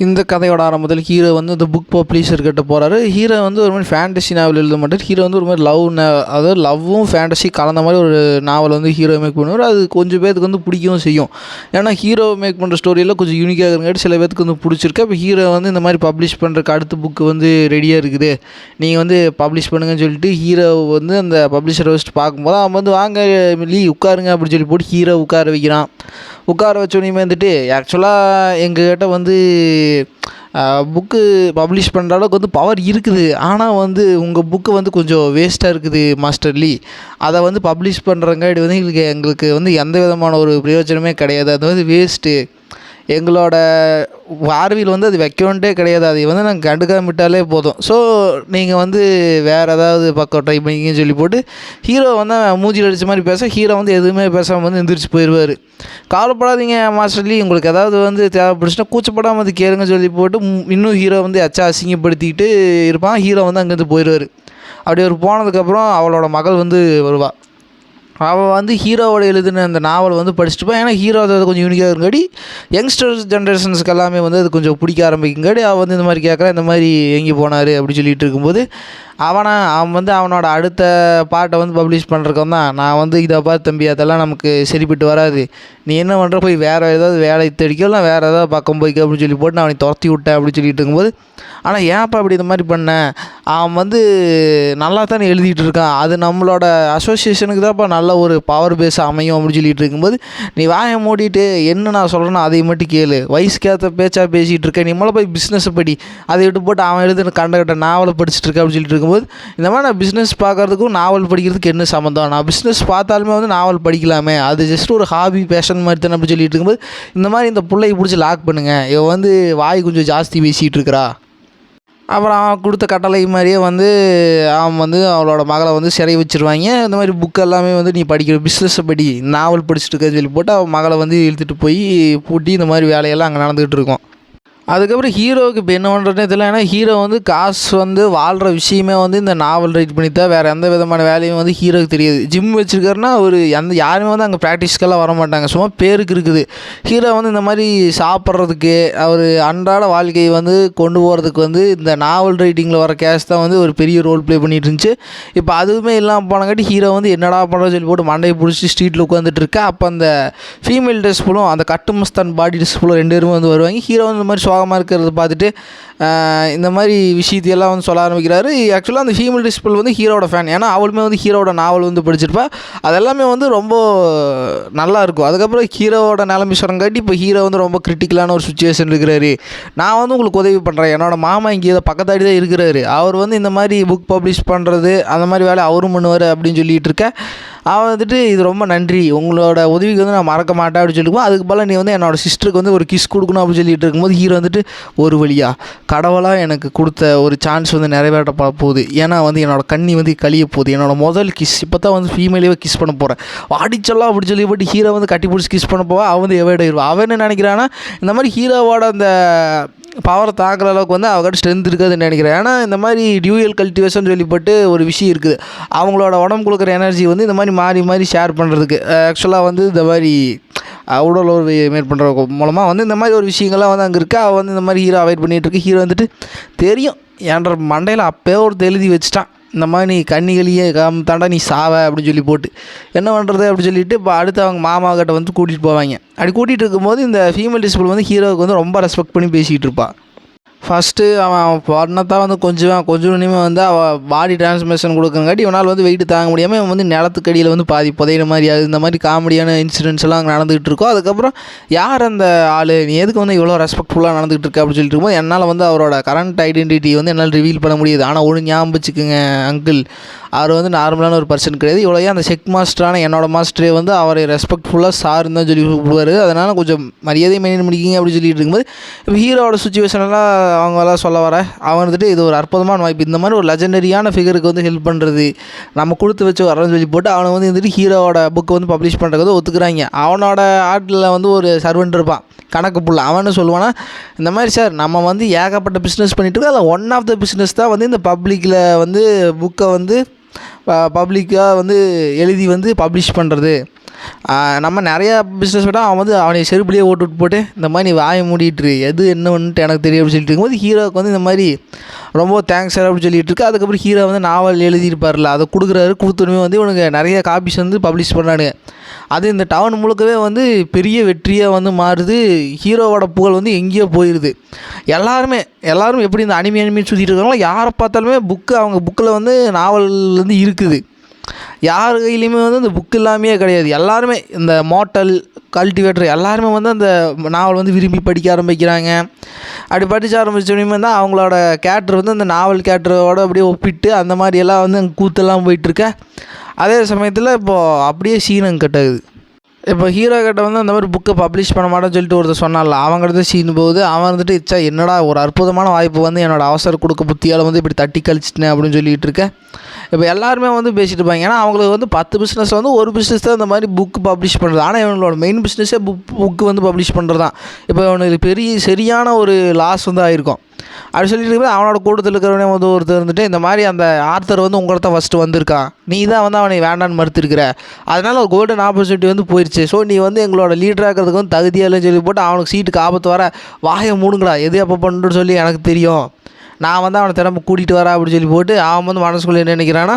இந்த கதையோட ஆரம்பத்தில் ஹீரோ வந்து இந்த புக் பப்ளிஷர் கிட்ட போகிறாரு. ஹீரோ வந்து ஒரு மாதிரி ஃபேண்டசி நாவல் எழுத மாட்டார். ஹீரோ வந்து ஒரு மாதிரி அதாவது லவ்வும் ஃபேண்டசி கலந்த மாதிரி ஒரு நாவல் வந்து ஹீரோ மேக் பண்ணுவார். அது கொஞ்சம் பேருக்கு வந்து பிடிக்கவும் செய்யும். ஏன்னா ஹீரோ மேக் பண்ணுற ஸ்டோரியெல்லாம் கொஞ்சம் யூனிக்காக இருக்கிறங்காட்டி சில பேருக்கு வந்து பிடிச்சிருக்கு. அப்போ ஹீரோ வந்து இந்த மாதிரி பப்ளிஷ் பண்ணுறக்கு அடுத்த புக்கு வந்து ரெடியாக இருக்குது, நீங்கள் வந்து பப்ளிஷ் பண்ணுங்கன்னு சொல்லிட்டு ஹீரோ வந்து அந்த பப்ளிஷரை வச்சுட்டு பார்க்கும்போது அவன் வந்து வாங்க உட்காருங்க அப்படின்னு சொல்லி போட்டு ஹீரோ உட்கார வைக்கிறான். உட்கார வச்சோடனே வந்துட்டு ஆக்சுவலாக எங்ககிட்ட வந்து புக்கு பப்ளிஷ் பண்ணுற அளவுக்கு வந்து பவர் இருக்குது, ஆனால் வந்து உங்கள் புக்கு வந்து கொஞ்சம் வேஸ்ட்டாக இருக்குது மாஸ்டர் லீ. அதை வந்து பப்ளிஷ் பண்ணுறங்காட்டி வந்து எங்களுக்கு வந்து எந்த விதமான ஒரு பிரயோஜனமே கிடையாது. அது வந்து வேஸ்ட்டு. எங்களோட பார்வையில் வந்து அது வைக்கணுன்ட்டே கிடையாது. அதை வந்து நாங்கள் கண்டுக்காம விட்டாலே போதும். ஸோ நீங்கள் வந்து வேறு ஏதாவது பக்கம் ட்ரை பண்ணிங்கன்னு சொல்லி போட்டு ஹீரோ வந்து மூஞ்சில் அடித்த மாதிரி பேச, ஹீரோ வந்து எதுவுமே பேசாமல் வந்து எந்திரிச்சு போயிடுவார். கவலைப்படாதீங்க மாஸ்டர் லீ, உங்களுக்கு ஏதாவது வந்து தேவைப்படுச்சுன்னா கூச்சப்படாமல் அது கேளுங்க சொல்லி போட்டு இன்னும் ஹீரோ வந்து அசிங்கப்படுத்திக்கிட்டு இருப்பான். ஹீரோ வந்து அங்கேருந்து போயிடுவார். அப்படி ஒரு போனதுக்கப்புறம் அவளோட மகள் வந்து வருவாள். அவள் வந்து ஹீரோவோட எழுதின அந்த நாவல் வந்து படிச்சுட்டுப்பான். ஏன்னா ஹீரோ அதை கொஞ்சம் யூனிக்காக இருக்காடி யங்ஸ்டர்ஸ் ஜென்ரேஷன்ஸ்க்கு எல்லாமே வந்து அது கொஞ்சம் பிடிக்க ஆரம்பிக்குங்காடி அவள் வந்து இந்த மாதிரி கேட்குறான், இந்த மாதிரி எங்கே போனார் அப்படி சொல்லிட்டு இருக்கும்போது அவன் வந்து அவனோட அடுத்த பாட்டை வந்து பப்ளிஷ் பண்ணுறக்கு தான், நான் வந்து இதை பார்த்து தம்பி அதெல்லாம் நமக்கு சரிப்பட்டு வராது, நீ என்ன பண்ணுற போய் வேறு ஏதாவது வேலை தேடிக்கோ இல்லை வேறு ஏதாவது பக்கம் போய்க்க அப்படின்னு சொல்லி போட்டு நான் அவனை துரத்தி விட்டேன் அப்படின்னு சொல்லிட்டு இருக்கும்போது, ஆனால் ஏன்ப்பா அப்படி இந்த மாதிரி பண்ணேன், அவன் வந்து நல்லா தானே எழுதிட்டு இருக்கான், அது நம்மளோட அசோசியேஷனுக்கு தான்ப்பா நல்ல ஒரு பவர் பேஸ் அமையும் அப்படின்னு சொல்லிட்டு இருக்கும்போது, நீ வாயை மூடிட்டு என்ன நான் சொல்கிறேன்னா அதை மட்டும் கேளு, வயசுக்கேற்ற பேச்சாக பேசிகிட்டு இருக்கேன், நீ மேலே போய் பிஸ்னஸை படி, அதை விட்டு போட்டு அவன் எழுதுன கண்ட நாவலை படிச்சுட்டு இருக்கேன் அப்படின்னு சொல்லிட்டு இருக்கும்போது, இந்த மாதிரி நான் பிஸ்னஸ் பார்க்குறதுக்கும் நாவல் படிக்கிறதுக்கு என்ன சம்மந்தம், நான் பிஸ்னஸ் பார்த்தாலுமே வந்து நாவல் படிக்கலாமே, அது ஜஸ்ட் ஒரு ஹாபி பேஷன் மாதிரி தானே அப்படி சொல்லிட்டு இருக்கும்போது, இந்த மாதிரி இந்த பிள்ளையை பிடிச்சி லாக் பண்ணுங்கள், இவன் வந்து வாய் கொஞ்சம் ஜாஸ்தி பேசிகிட்டு இருக்கிறா. அப்புறம் அவன் கொடுத்த கட்டளை மாதிரியே வந்து அவன் வந்து அவளோட மகளை வந்து சிறை வச்சுருவாங்க. இந்த மாதிரி புக் எல்லாமே வந்து நீ படிக்கிற பிஸ்னஸை படி, நாவல் படிச்சுட்டு இருக்கன்னு சொல்லி போட்டு அவன் மகளை வந்து இழுத்துட்டு போய் பூட்டி இந்த மாதிரி வேலையெல்லாம் அங்கே நடந்துகிட்டு இருக்கும். அதுக்கப்புறம் ஹீரோவுக்கு இப்போ என்ன பண்ணுறதுனே தெரியல. ஏன்னா ஹீரோ வந்து காசு வந்து வாழ்கிற விஷயமே வந்து இந்த நாவல் ரைட் பண்ணி தான், வேறு எந்த விதமான வேலையும் வந்து ஹீரோவுக்கு தெரியாது. ஜிம் வச்சுருக்காருன்னா அவர் யாருமே வந்து அங்கே ப்ராக்டிஸ்க்கெல்லாம் வர மாட்டாங்க, சும்மா பேருக்கு இருக்குது. ஹீரோ வந்து இந்த மாதிரி சாப்பிட்றதுக்கு அவர் அன்றாட வாழ்க்கையை வந்து கொண்டு போகிறதுக்கு வந்து இந்த நாவல் ரைட்டிங்கில் வர கேஷ் தான் வந்து ஒரு பெரிய ரோல் ப்ளே பண்ணிட்டு இருந்துச்சு. இப்போ அதுவுமே இல்லாமல் போனங்காட்டி ஹீரோ வந்து என்னடா பண்ணுறோன்னு சொல்லி போட்டு மண்டையை பிடிச்சி ஸ்ட்ரீட்டில் உட்காந்துட்டு இருக்கா. அப்போ அந்த ஃபீமேல் ட்ரெஸ் ஃபுல்லும் அந்த கட்டுமஸ்தான் பாடி ட்ரெஸ் ஃபுல்லும் 2 பேருமே வந்து வருவாங்க. ஹீரோ வந்து இந்த மாதிரி சோகமாக இருக்கிறத பார்த்துட்டு இந்த மாதிரி விஷயத்தையெல்லாம் வந்து சொல்ல ஆரம்பிக்கிறாரு. ஆக்சுவலாக அந்த ஃபீமேல் டிஸ்பிள் வந்து ஹீரோட ஃபேன், ஏன்னா அவளுமே வந்து ஹீரோட நாவல் வந்து படிச்சிருப்பா. அதெல்லாமே வந்து ரொம்ப நல்லா இருக்கும். அதுக்கப்புறம் ஹீரோவோட நிலைமை சொல்கிறங்காட்டி இப்போ ஹீரோ வந்து ரொம்ப கிரிட்டிக்கலான ஒரு சுச்சுவேஷன் இருக்கிறாரு. நான் வந்து உங்களுக்கு உதவி பண்ணுறேன், என்னோடய மாமா இங்கே இதை பக்கத்தாடி தான் இருக்கிறாரு, அவர் வந்து இந்த மாதிரி புக் பப்ளிஷ் பண்ணுறது அந்த மாதிரி வேலை அவரும் பண்ணுவார் அப்படின்னு சொல்லிட்டு இருக்க. அவன் வந்துட்டு இது ரொம்ப நன்றி, உங்களோட உதவிக்கு வந்து நான் மறக்க மாட்டேன் அப்படின்னு சொல்லிக்குவோம். அதுக்கு பதிலாக நீ வந்து என்னோடய சிஸ்டருக்கு வந்து ஒரு கிஸ் கொடுக்கணும் அப்படின்னு சொல்லிட்டு இருக்கும்போது ஹீரோ வந்துட்டு ஒரு வழியாக கடவுளாக எனக்கு கொடுத்த ஒரு சான்ஸ் வந்து நிறைவேற்ற போகுது, ஏன்னா வந்து என்னோடய கண்ணி வந்து கழிய போகுது, என்னோடய முதல் கிஸ் இப்போ தான் வந்து ஃபீமேலேயே கிஸ் பண்ண போகிறேன் அடிச்சலாம் அப்படி சொல்லி போட்டு ஹீரோ வந்து கட்டி பிடிச்சி கிஸ் பண்ண போவா. அவன் வந்து எவைட் ஆயிடுவான். அவன் என்ன நினைக்கிறான்னா இந்த மாதிரி ஹீரோவோட அந்த பவரை தாக்குற அளவுக்கு வந்து அவங்ககிட்ட ஸ்ட்ரென்த் இருக்குதுன்னு நினைக்கிறேன். ஏன்னா இந்த மாதிரி டியூயல் கல்டிவேஷன் சொல்லிப்பட்டு ஒரு விஷயம் இருக்குது, அவங்களோட உடம்பு கொடுக்குற எனர்ஜி வந்து இந்த மாதிரி மாறி மாறி ஷேர் பண்ணுறதுக்கு. ஆக்சுவலாக வந்து இந்த மாதிரி உடல் உறவு மேற்பண்ற மூலமாக வந்து இந்த மாதிரி ஒரு விஷயங்கள்லாம் வந்து அங்கே இருக்குது. அவள் வந்து இந்த மாதிரி ஹீரோ அவாய்ட் பண்ணிகிட்டு இருக்கு. ஹீரோ வந்துட்டு தெரியும் என்ற மண்டையில் அப்போயே ஒரு எழுதி வச்சுட்டான், இந்த மாதிரி நீ கன்னிகளையே தாண்டா நீ சாவ அப்படின்னு சொல்லி போட்டு என்ன பண்ணுறது அப்படின்னு சொல்லிட்டு இப்போ அடுத்து அவங்க மாமா கிட்ட வந்து கூட்டிகிட்டு போவாங்க. அப்படி கூட்டிகிட்டு இருக்கும்போது இந்த ஃபீமேல் டிஸ்பிள் வந்து ஹீரோவுக்கு வந்து ரொம்ப ரெஸ்பெக்ட் பண்ணி பேசிகிட்டு இருப்பாள். ஃபஸ்ட்டு அவன் பொண்ணத்தான் வந்து கொஞ்சம் இனிமேல் வந்து அவள் பாடி டிரான்ஸ்மிஷன் கொடுக்குறங்காட்டி இவனால் வந்து வெயிட்டு தாங்க முடியாமல் இவன் வந்து நிலத்துக்கடியில் வந்து பாதி புதையிற மாதிரி அது இந்த மாதிரி காமெடியான இன்சிடென்ட்ஸ் எல்லாம் அங்கே நடந்துகிட்டு இருக்கும். அதுக்கப்புறம் யார் அந்த ஆள், நீ எதுக்கு வந்து இவ்வளோ ரெஸ்பெக்ட்ஃபுல்லாக நடந்துகிட்டு இருக்க அப்படின்னு சொல்லிட்டு இருக்கும்போது என்னால் வந்து அவரோட கரண்ட் ஐடென்டிட்டி வந்து என்னால் ரிவீல் பண்ண முடியுது, ஆனால் ஒன்று ஞாபகம் வச்சுக்கோங்க அங்கிள், அவர் வந்து நார்மலான ஒரு பர்சன் கிடையாது, இவ்வளோ அந்த செக் மாஸ்டரான என்னோடய மாஸ்டரே வந்து அவரை ரெஸ்பெக்ட்ஃபுல்லாக சார்னு தான் சொல்லி கூப்பிடுவார், அதனால் கொஞ்சம் மரியாதையை மெயின்டைன் பண்ணிக்கிங்க அப்படின்னு சொல்லிட்டு இருக்கும்போது இப்போ ஹீரோவோட சுச்சுவேஷனெல்லாம் அவங்களாம் சொல்ல வர அவன் வந்துட்டு இது ஒரு அற்புதமான வாய்ப்பு, இந்த மாதிரி ஒரு லெஜெண்டரியான ஃபிகருக்கு வந்து ஹெல்ப் பண்ணுறது நம்ம கொடுத்து வச்சு வரன்னு சொல்லி போட்டு அவனை வந்து வந்துட்டு ஹீரோவோட புக்கு வந்து பப்ளிஷ் பண்ணுறது வந்து ஒத்துக்குறாங்க. அவனோட ஆட்டில் வந்து ஒரு சர்வெண்ட் இருப்பான் கணக்கு புள்ள, அவனு சொல்லுவானா இந்த மாதிரி சார் நம்ம வந்து ஏகப்பட்ட பிஸ்னஸ் பண்ணிகிட்டு இருக்கோம், அதில் ஒன் ஆஃப் த பிஸ்னஸ் தான் வந்து இந்த பப்ளிக்கில் வந்து புக்கை வந்து பப்ளிக்காக வந்து எழுதி வந்து பப்ளிஷ் பண்ணுறது, நம்ம நிறையா பிஸ்னஸ் விட்டால் அவன் வந்து அவனை செருப்புலேயே ஓட்டு போட்டு இந்த மாதிரி நீ வாயை மூடிட்டுரு எது என்னன்ட்டு எனக்கு தெரியும் அப்படின்னு சொல்லிட்டு இருக்கும்போது ஹீரோவுக்கு வந்து இந்த மாதிரி ரொம்ப தேங்க்ஸ் சார் அப்படின்னு சொல்லிட்டு இருக்கு. அதுக்கப்புறம் ஹீரோ வந்து நாவல் எழுதியிருப்பார்ல அதை கொடுத்துருமே வந்து இவனுக்கு நிறைய காப்பீஸ் வந்து பப்ளிஷ் பண்ணானுங்க. அது இந்த டவுன் முழுக்கவே வந்து பெரிய வெற்றியாக வந்து மாறுது. ஹீரோவோட புகழ் வந்து எங்கேயோ போயிடுது. எல்லாரும் எப்படி இந்த அனிமி சுற்றிட்டு இருக்காங்களோ யாரை பார்த்தாலுமே அவங்க புக்கில் வந்து நாவல் வந்து இருக்குது. யார் கையிலையுமே வந்து அந்த புக்கு இல்லாமையே கிடையாது. எல்லாருமே இந்த மார்டல் கல்டிவேட்டர் எல்லாருமே வந்து அந்த நாவல் வந்து விரும்பி படிக்க ஆரம்பிக்கிறாங்க. அப்படி படிக்க ஆரம்பிச்சோடனே தான் அவங்களோட கேரக்டர் வந்து அந்த நாவல் கேரக்டரோடு அப்படியே ஒப்பிட்டு அந்த மாதிரியெல்லாம் வந்து அங்கே கூத்தெல்லாம் போயிட்டுருக்க. அதே சமயத்தில் இப்போது அப்படியே சீனம் கட்டாகுது. இப்போ ஹீரோ கிட்ட வந்து அந்த மாதிரி புக்கை பப்ளிஷ் பண்ண மாட்டேன்னு சொல்லிட்டு ஒருத்தர் சொன்னால அவங்கள்ட்ட சீன் போகுது. அவன் வந்துட்டு என்னடா ஒரு அற்புதமான வாய்ப்பு வந்து என்னோடய அவசர கொடுக்க புத்தியால் வந்து இப்படி தட்டி கழிச்சிட்டேன் அப்படின்னு சொல்லிகிட்டு இருக்கேன். இப்போ எல்லாருமே வந்து பேசிகிட்டு இருப்பாங்க. ஏன்னா அவங்களுக்கு வந்து 10 பிஸ்னஸ் வந்து ஒரு பிஸ்னஸ் தான் இந்த மாதிரி புக்கு பப்ளிஷ் பண்ணுறது. ஆனால் இவங்களோட மெயின் பிஸ்னஸே புக்கு வந்து பப்ளிஷ் பண்ணுறது தான். இப்போ இவனுக்கு சரியான ஒரு லாஸ் வந்து ஆகிருக்கும். அப்படி சொல்லிட்டு இருக்கும்போது அவனோட கூட்டத்தில் இருக்கிறவனே வந்து ஒருத்தர் இருந்துட்டு இந்த மாதிரி அந்த ஆர்த்தர் வந்து உங்களை தான் ஃபஸ்ட்டு வந்திருக்கான், நீ தான் வந்து அவனை வேண்டான்னு மறுத்துருக்கிற, அதனால் ஒரு கோல்டன் ஆப்பர்ச்சுனிட்டி வந்து போயிடுச்சு, ஸோ நீ வந்து எங்களோட லீடராகிறதுக்கு வந்து தகுதியாக இல்லைன்னு சொல்லி போட்டு அவனுக்கு சீட்டுக்கு ஆபத்து வர வாயை மூடுங்கடா எது எப்போ பண்ணுறன்னு சொல்லி எனக்கு தெரியும், நான் வந்து அவனை திறமை கூட்டிகிட்டு வரேன் அப்படின்னு சொல்லி போட்டு அவன் வந்து மனசுக்குள்ளே என்ன நினைக்கிறான்னா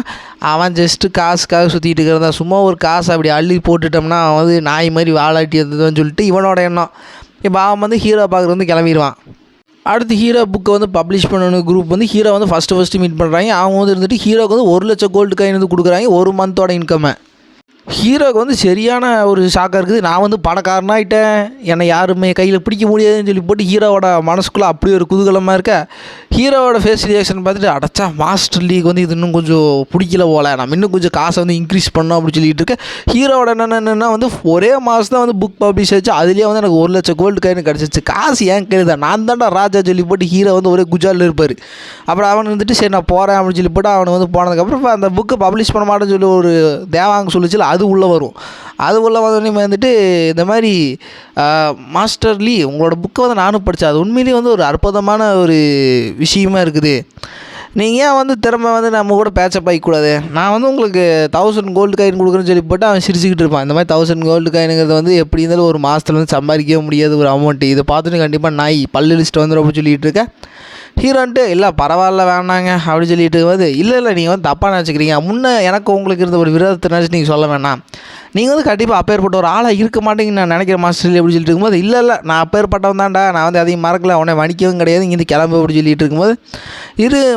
அவன் ஜஸ்ட்டு காசுக்காக சுற்றிட்டு இருக்கிறதா, சும்மா ஒரு காசு அப்படி அள்ளி போட்டுட்டோம்னா அவன் வந்து நாய் மாதிரி வாழாட்டி இருந்ததுன்னு சொல்லிட்டு இவனோட எண்ணம். இப்போ அவன் வந்து ஹீரோ பார்க்குறது வந்து கிளம்பிடுவான். அடுத்து ஹீரோ புக்கை வந்து பப்ளிஷ் பண்ணணும் குரூப் வந்து ஹீரோ வந்து ஃபஸ்ட்டு மீட் பண்ணுறாங்க. அவங்க வந்து இருந்துட்டு ஹீரோக்கு வந்து 1 லட்சம் கோல்டு காயின் வந்து கொடுக்குறாங்க ஒரு மந்தோட இன்கம்மை. ஹீரோக்கு வந்து சரியான ஒரு ஷாக்காக இருக்குது. நான் வந்து பணக்காரனாயிட்டேன், என்னை யாருமே கையில் பிடிக்க முடியாதுன்னு சொல்லி போட்டு ஹீரோவோட மனசுக்குள்ளே அப்படி ஒரு குதூகலமாக இருக்க. ஹீரோவோட ஃபேஸ் ரியாக்ஷன் பார்த்துட்டு அடைச்சா மாஸ்டர் லீக் வந்து இது இன்னும் கொஞ்சம் பிடிக்கல போல, நம்ம இன்னும் கொஞ்சம் காசை வந்து இன்க்ரீஸ் பண்ணோம் அப்படின்னு சொல்லிட்டு இருக்கேன். ஹீரோவோட என்னென்னா வந்து ஒரே மாதம் தான் வந்து புக் பப்ளிஷ் ஆச்சு, அதுலேயே வந்து எனக்கு 1 லட்சம் கோல்டு காயின் கிடச்சிச்சு, காசு ஏன் கேளுதான், நான் தான்டா ராஜா சொல்லி போட்டு ஹீரோ வந்து ஒரே குஜாலில் இருப்பார். அப்புறம் அவன் வந்துட்டு சரி நான் போகிறேன் அப்படின்னு சொல்லி போட்டு அவனை வந்து போனதுக்கப்புறம் அந்த புக்கை பப்ளிஷ் பண்ண மாட்டேன்னு சொல்லி ஒரு தேவாங்க சொல்லிச்சு, அது உள்ளே வரும். அது உள்ளே வந்தோடனே வந்துட்டு இந்த மாதிரி மாஸ்டர் லீ உங்களோட புக்கை வந்து நானும் படித்தேன், அது உண்மையிலேயே வந்து ஒரு அற்புதமான ஒரு விஷயமா இருக்குது, நீங்கள் ஏன் வந்து திறமை வந்து நம்ம கூட பேச்சப் ஆகிக்கூடாது, நான் வந்து உங்களுக்கு 1000 கோல்டு காயின் கொடுக்குறேன்னு சொல்லி போட்டு அவன் சிரிச்சுக்கிட்டு இருப்பான். இந்த மாதிரி 1000 கோல்டு காயினுங்கிறது வந்து எப்படி இருந்தாலும் ஒரு மாதத்தில் வந்து சம்பாதிக்கவே முடியாது ஒரு அமௌண்ட்டு, இதை பார்த்துட்டு கண்டிப்பாக நாய் பல்லு லிஸ்ட்டு வந்துடும் அப்படின்னு சொல்லிகிட்டு இருக்கேன். ஹீரோன்ட்டு இல்லை பரவாயில்ல வேணாங்க அப்படின்னு சொல்லிட்டு வந்து இல்லை நீங்கள் வந்து தப்பாக நினச்சிக்கிறீங்க, முன்னே எனக்கு உங்களுக்கு இருந்த ஒரு விரோதத்தை நினச்சி நீங்கள் சொல்ல வேணாம், நீங்கள் வந்து கண்டிப்பாக அப்பேற்பட்ட ஒரு ஆளாக இருக்க மாட்டேங்கன்னு நான் நினைக்கிறேன் மாஸ்டர் அப்படின்னு சொல்லிட்டு இருக்கும்போது இல்லை நான் அப்பேற்பட்டவன் தான்டா, நான் வந்து அதையும் மறக்கல, உடனே வணிக்கவும் கிடையாது, இங்கே கிளம்பு அப்படின்னு சொல்லிட்டு இருக்கும்போது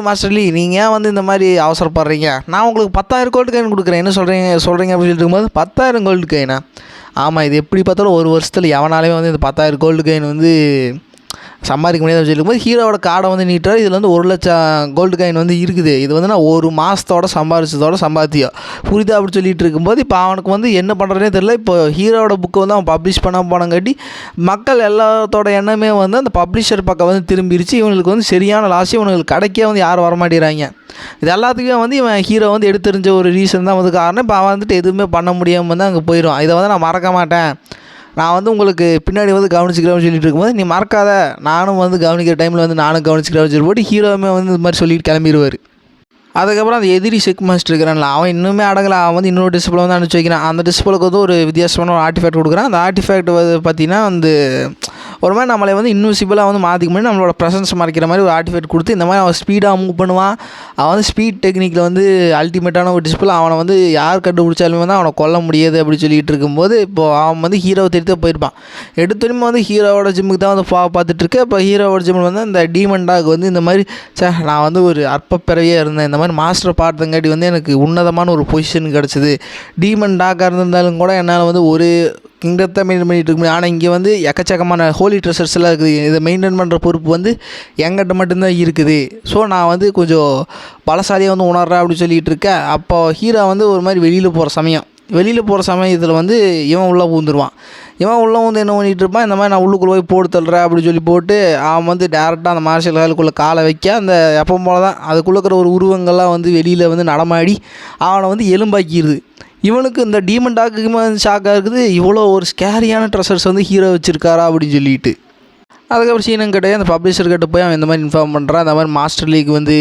மாஸ்டர் லீ நீங்கள் ஏன் வந்து இந்த மாதிரி அவசரப்படுறீங்க, நான் உங்களுக்கு 10,000 கோல்டு காயின் கொடுக்குறேன், என்ன சொல்கிறீங்க அப்படின்னு சொல்லிட்டு இருக்கும்போது 10,000 கோல்டு காயினா, ஆமாம் இது எப்படி பார்த்தாலும் ஒரு வருஷத்தில் எவனாலுமே வந்து இந்த 10,000 கோல்டு காயின் வந்து சம்பாதிக்க முடியாது சொல்லிக்கும்போது ஹீரோவோட கார்டை வந்து நீட்டார். இதில் வந்து 1 லட்சம் கோல்டு காயின் வந்து இருக்குது, இது வந்து நான் ஒரு மாதத்தோட சம்பாத்தியம் புரியுதா அப்படின்னு சொல்லிட்டு இருக்கும்போது இப்போ அவனுக்கு வந்து என்ன பண்ணுறதுனே தெரியல. இப்போ ஹீரோவோட புக்கை வந்து அவன் பப்ளிஷ் பண்ண போனங்காட்டி மக்கள் எல்லாத்தோட எண்ணமே வந்து அந்த பப்ளிஷர் பக்கம் வந்து திரும்பிடுச்சு. இவங்களுக்கு வந்து சரியான லாஸ், இவங்களுக்கு கடைக்கே வந்து யாரும் வரமாட்டேங்கிறாங்க. இது எல்லாத்துக்குமே வந்து இவன் ஹீரோ வந்து எடுத்தெறிஞ்ச ஒரு ரீசன் தான் வந்து காரணம். இப்போ அவன் வந்துட்டு எதுவுமே பண்ண முடியாமல் வந்து அங்கே போயிடுவான். இதை வந்து நான் மறக்க மாட்டேன், நான் வந்து உங்களுக்கு பின்னாடி வந்து கவனிச்சிக்கிறேன்னு சொல்லிட்டு இருக்கும்போது நீ மறக்காத, நானும் வந்து கவனிக்கிற டைமில் வந்து நானும் கவனிச்சிக்கிறேன்னு சொல்லி போட்டு ஹீரோவுமே வந்து இது மாதிரி சொல்லிட்டு கிளம்பிடுவார். அதுக்கப்புறம் அந்த எதிரி செக் மாஸ்டர் இருக்கிறான்ல அவன் இன்னுமே அடங்கலை, அவன் வந்து இன்னொரு டிஸ்பிளே வந்து அனுப்பிச்சி வைக்கிறான். அந்த டிஸ்பிளேக்கு வந்து ஒரு வித்தியாசமான ஒரு ஆர்டிஃபேக்ட் கொடுக்குறான். அந்த ஆர்டிஃபேக்ட் வந்து பார்த்திங்கன்னா வந்து ஒரு மாதிரி நம்மளை வந்து இன்விசிபிளாக வந்து மாற்றிக்க முடியும், நம்மளோட ப்ரெசன்ஸ் மறைக்கிற மாதிரி ஒரு ஆர்டிஃபேக்ட் கொடுத்து இந்த மாதிரி அவன் ஸ்பீடாக மூவ் பண்ணுவான். அவன் வந்து ஸ்பீட் டெக்னிக்கில் வந்து அல்டிமேட்டான ஒரு டிஸ்பிளே, அவனை வந்து யார் கண்டுபிடிச்சாலுமே வந்து அவனை கொல்ல முடியாது அப்படின்னு சொல்லிட்டு இருக்கும்போது இப்போது அவன் வந்து ஹீரோவை தெரிவித்து போயிருப்பான். எடுத்துமே வந்து ஹீரோவோட ஜிம்முக்கு தான் வந்து பார்த்துட்ருக்கு. இப்போ ஹீரோவோட ஜிம்மில் வந்து இந்த டீமன் டாக் வந்து இந்த மாதிரி நான் வந்து ஒரு அற்ப பிறவியாக இருந்தேன், இந்த மாதிரி மாஸ்டர் பார்த்தங்காட்டி வந்து எனக்கு உன்னதமான ஒரு பொசிஷன் கிடச்சிது, டீமன் டாக்காக இருந்திருந்தாலும் கூட என்னால் வந்து ஒரு கிங்டத்தை மெயின்டைன் பண்ணிகிட்டு இருக்க முடியும், ஆனால் இங்கே வந்து எக்கச்சக்கமான ஹோலி ட்ரெஷர்ஸ் எல்லாம் இருக்குது, இதை மெயின்டைன் பண்ணுற பொறுப்பு வந்து என்கிட்ட மட்டும்தான் இருக்குது, ஸோ நான் வந்து கொஞ்சம் பலசாலியாக வந்து உணர்றேன் அப்படின்னு சொல்லிகிட்டு இருக்கேன். அப்போ ஹீரோ வந்து ஒரு மாதிரி வெளியில் போகிற சமயத்தில் வந்து இவன் உள்ளே பூந்துருவான். இவன் உள்ளே வந்து என்ன பண்ணிகிட்டு இருப்பான், இந்த மாதிரி நான் உள்ளுக்குள்ளே போய் போட்டு தள்ளுறேன் அப்படின்னு சொல்லி போட்டு அவன் வந்து டேரெக்டாக அந்த மார்ஷல் ஹாலுக்குள்ளே காலை வைக்க அந்த எப்பவும் போல தான் அதுக்குள்ளே இருக்கிற ஒரு உருவங்கள்லாம் வந்து வெளியில் வந்து நடமாடி அவனை வந்து எலும்பாக்கிடுது. இவனுக்கு இந்த டீமன் டாக்குமே வந்து ஷாக்காக இருக்குது, இவ்வளோ ஒரு ஸ்கேரியான ட்ரெஷர்ஸ் வந்து ஹீரோ வச்சுருக்காரா அப்படின்னு சொல்லிட்டு. அதுக்கப்புறம் சீனங்கிட்டே அந்த பப்ளிஷர்கிட்ட போய் அவன் இந்த மாதிரி இன்ஃபார்ம் பண்ணுறான், அந்த மாதிரி மாஸ்டர் லீக் வந்து